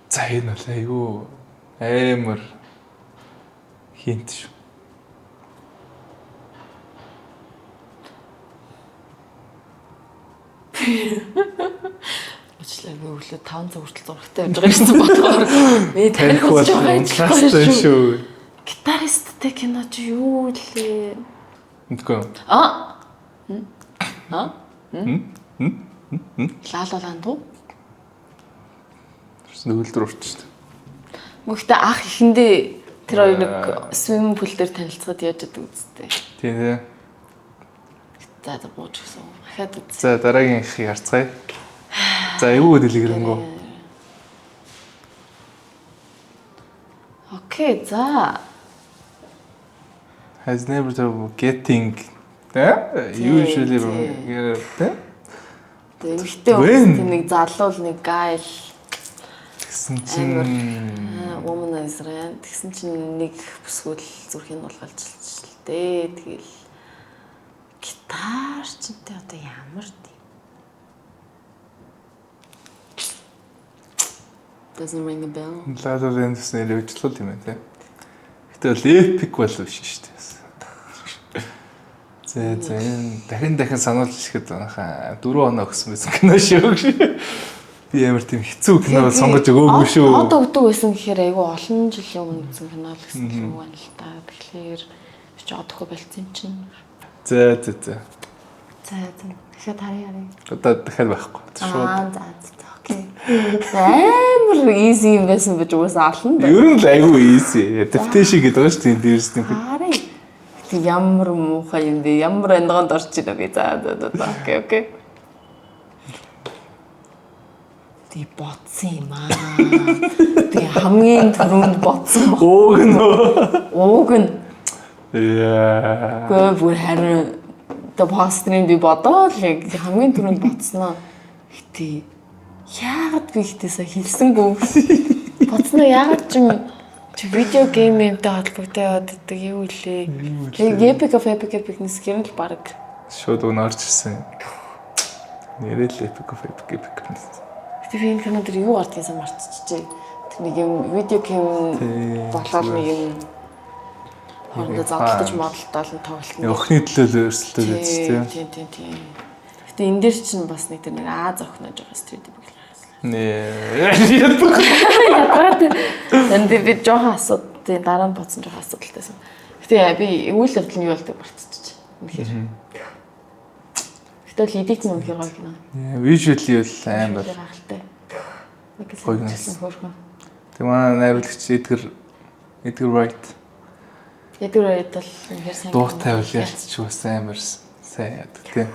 За энэ бол айгүй амар хинт шүү. уучлаарай би өглөө 5 цаг хүртэл зурагтай явж байгаа гэсэн бодгоор би таних болж байгаа шүү. Гитаристтэй кино чи юу лээ? Мэдгүй. Лалаланд уу? Нөлдөр урччихсан. Мөхтө ах ихэндээ тэр хоёр нэг swimming pool дээр танилцаад яаж идэг үстэй. Тийм ээ. За бууж гисэн. Ахаад үз. За дараагийн ихийг харцгаая. За эвгүй дэлгэрэнгүй. Окей, за. Has never getting usually Эмэгтэй хүмүүс нэг залуул нэг гайл гэсэн чинь womanizer тэгсэн чинь нэг бүсгүүл зүрхийг улгалжилж л дээ. Тэгэл гитар чинтэй одоо ямар тийм Doesn't ring a bell. La La Land-с нэр өвчлөл юм байна те. Гэтэл epic бол биш шүү дээ. За дахин сануулж ирэхэд манайхаа 4 оноо өгсөн байсан кино шүү. Би амар тийм хэцүү кино сонгож өгөөгүй шүү. Одоо өгдөг байсан гэхээр айгүй олон жилийн өмнө үзсэн кино л гэсэн юм байна л та. Тэгэхээр чи одохгүй болцсон юм чинь. За. Тэгэхээр харъя. Одоо дахиад байхгүй. За окей. Амар easy юм байсан гэж уусаа ална. Ер нь л айгүй easy. Adaptation гэдэг байгаа шүү дээ дээрс нь. Харъя. Ямар муухай юм бэ? Ямар эндгонд орж ирээ би. За. Окей. Тий ботсон юм аа. Тий хамгийн түрүүнд ботсон баг. Ууг нь. Яа. Гүр харин тэ пострын би бодоод л яг хамгийн түрүүнд ботсноо. Тий яагаад би ихтэйсээ хэлсэнгүй. Ботсноо яагаад чи видео геймтэй холбогдоод байдаг юу лээ. Epic-нес гэрэл баг. Шууд өнөрч ирсэн. Нэрэл Epic-нес. Тэр энэ канал дээр юу гардгийсэн марцчихжээ. Тэр нэг юм видео гейм болоод нэг юм хоорондоо зодтолж модалтаал нь тоглолт. Охины төлөө өрсөлдөж байсан тийм. Гэтэ энэ дээр чинь бас нэг тэр нэг Аз охинож байгаа стрит бүглээ. Яагаад би жоохон асуудал дараа нь бодсон жоохон асуудалтайсан. Гэтэ би үйл явдал нь юу болдог марцчихжээ. Үнэхээр. Гэтэ эдит нь үнэхээр гоё кино. Visually бол амар гахалтай. гоё кино. Тэг манай найруулагч Edgar Wright. Edgar Wright бол үнэхээр сайн. Дуутай бол ялцч бас амар сайн яадаг тийм.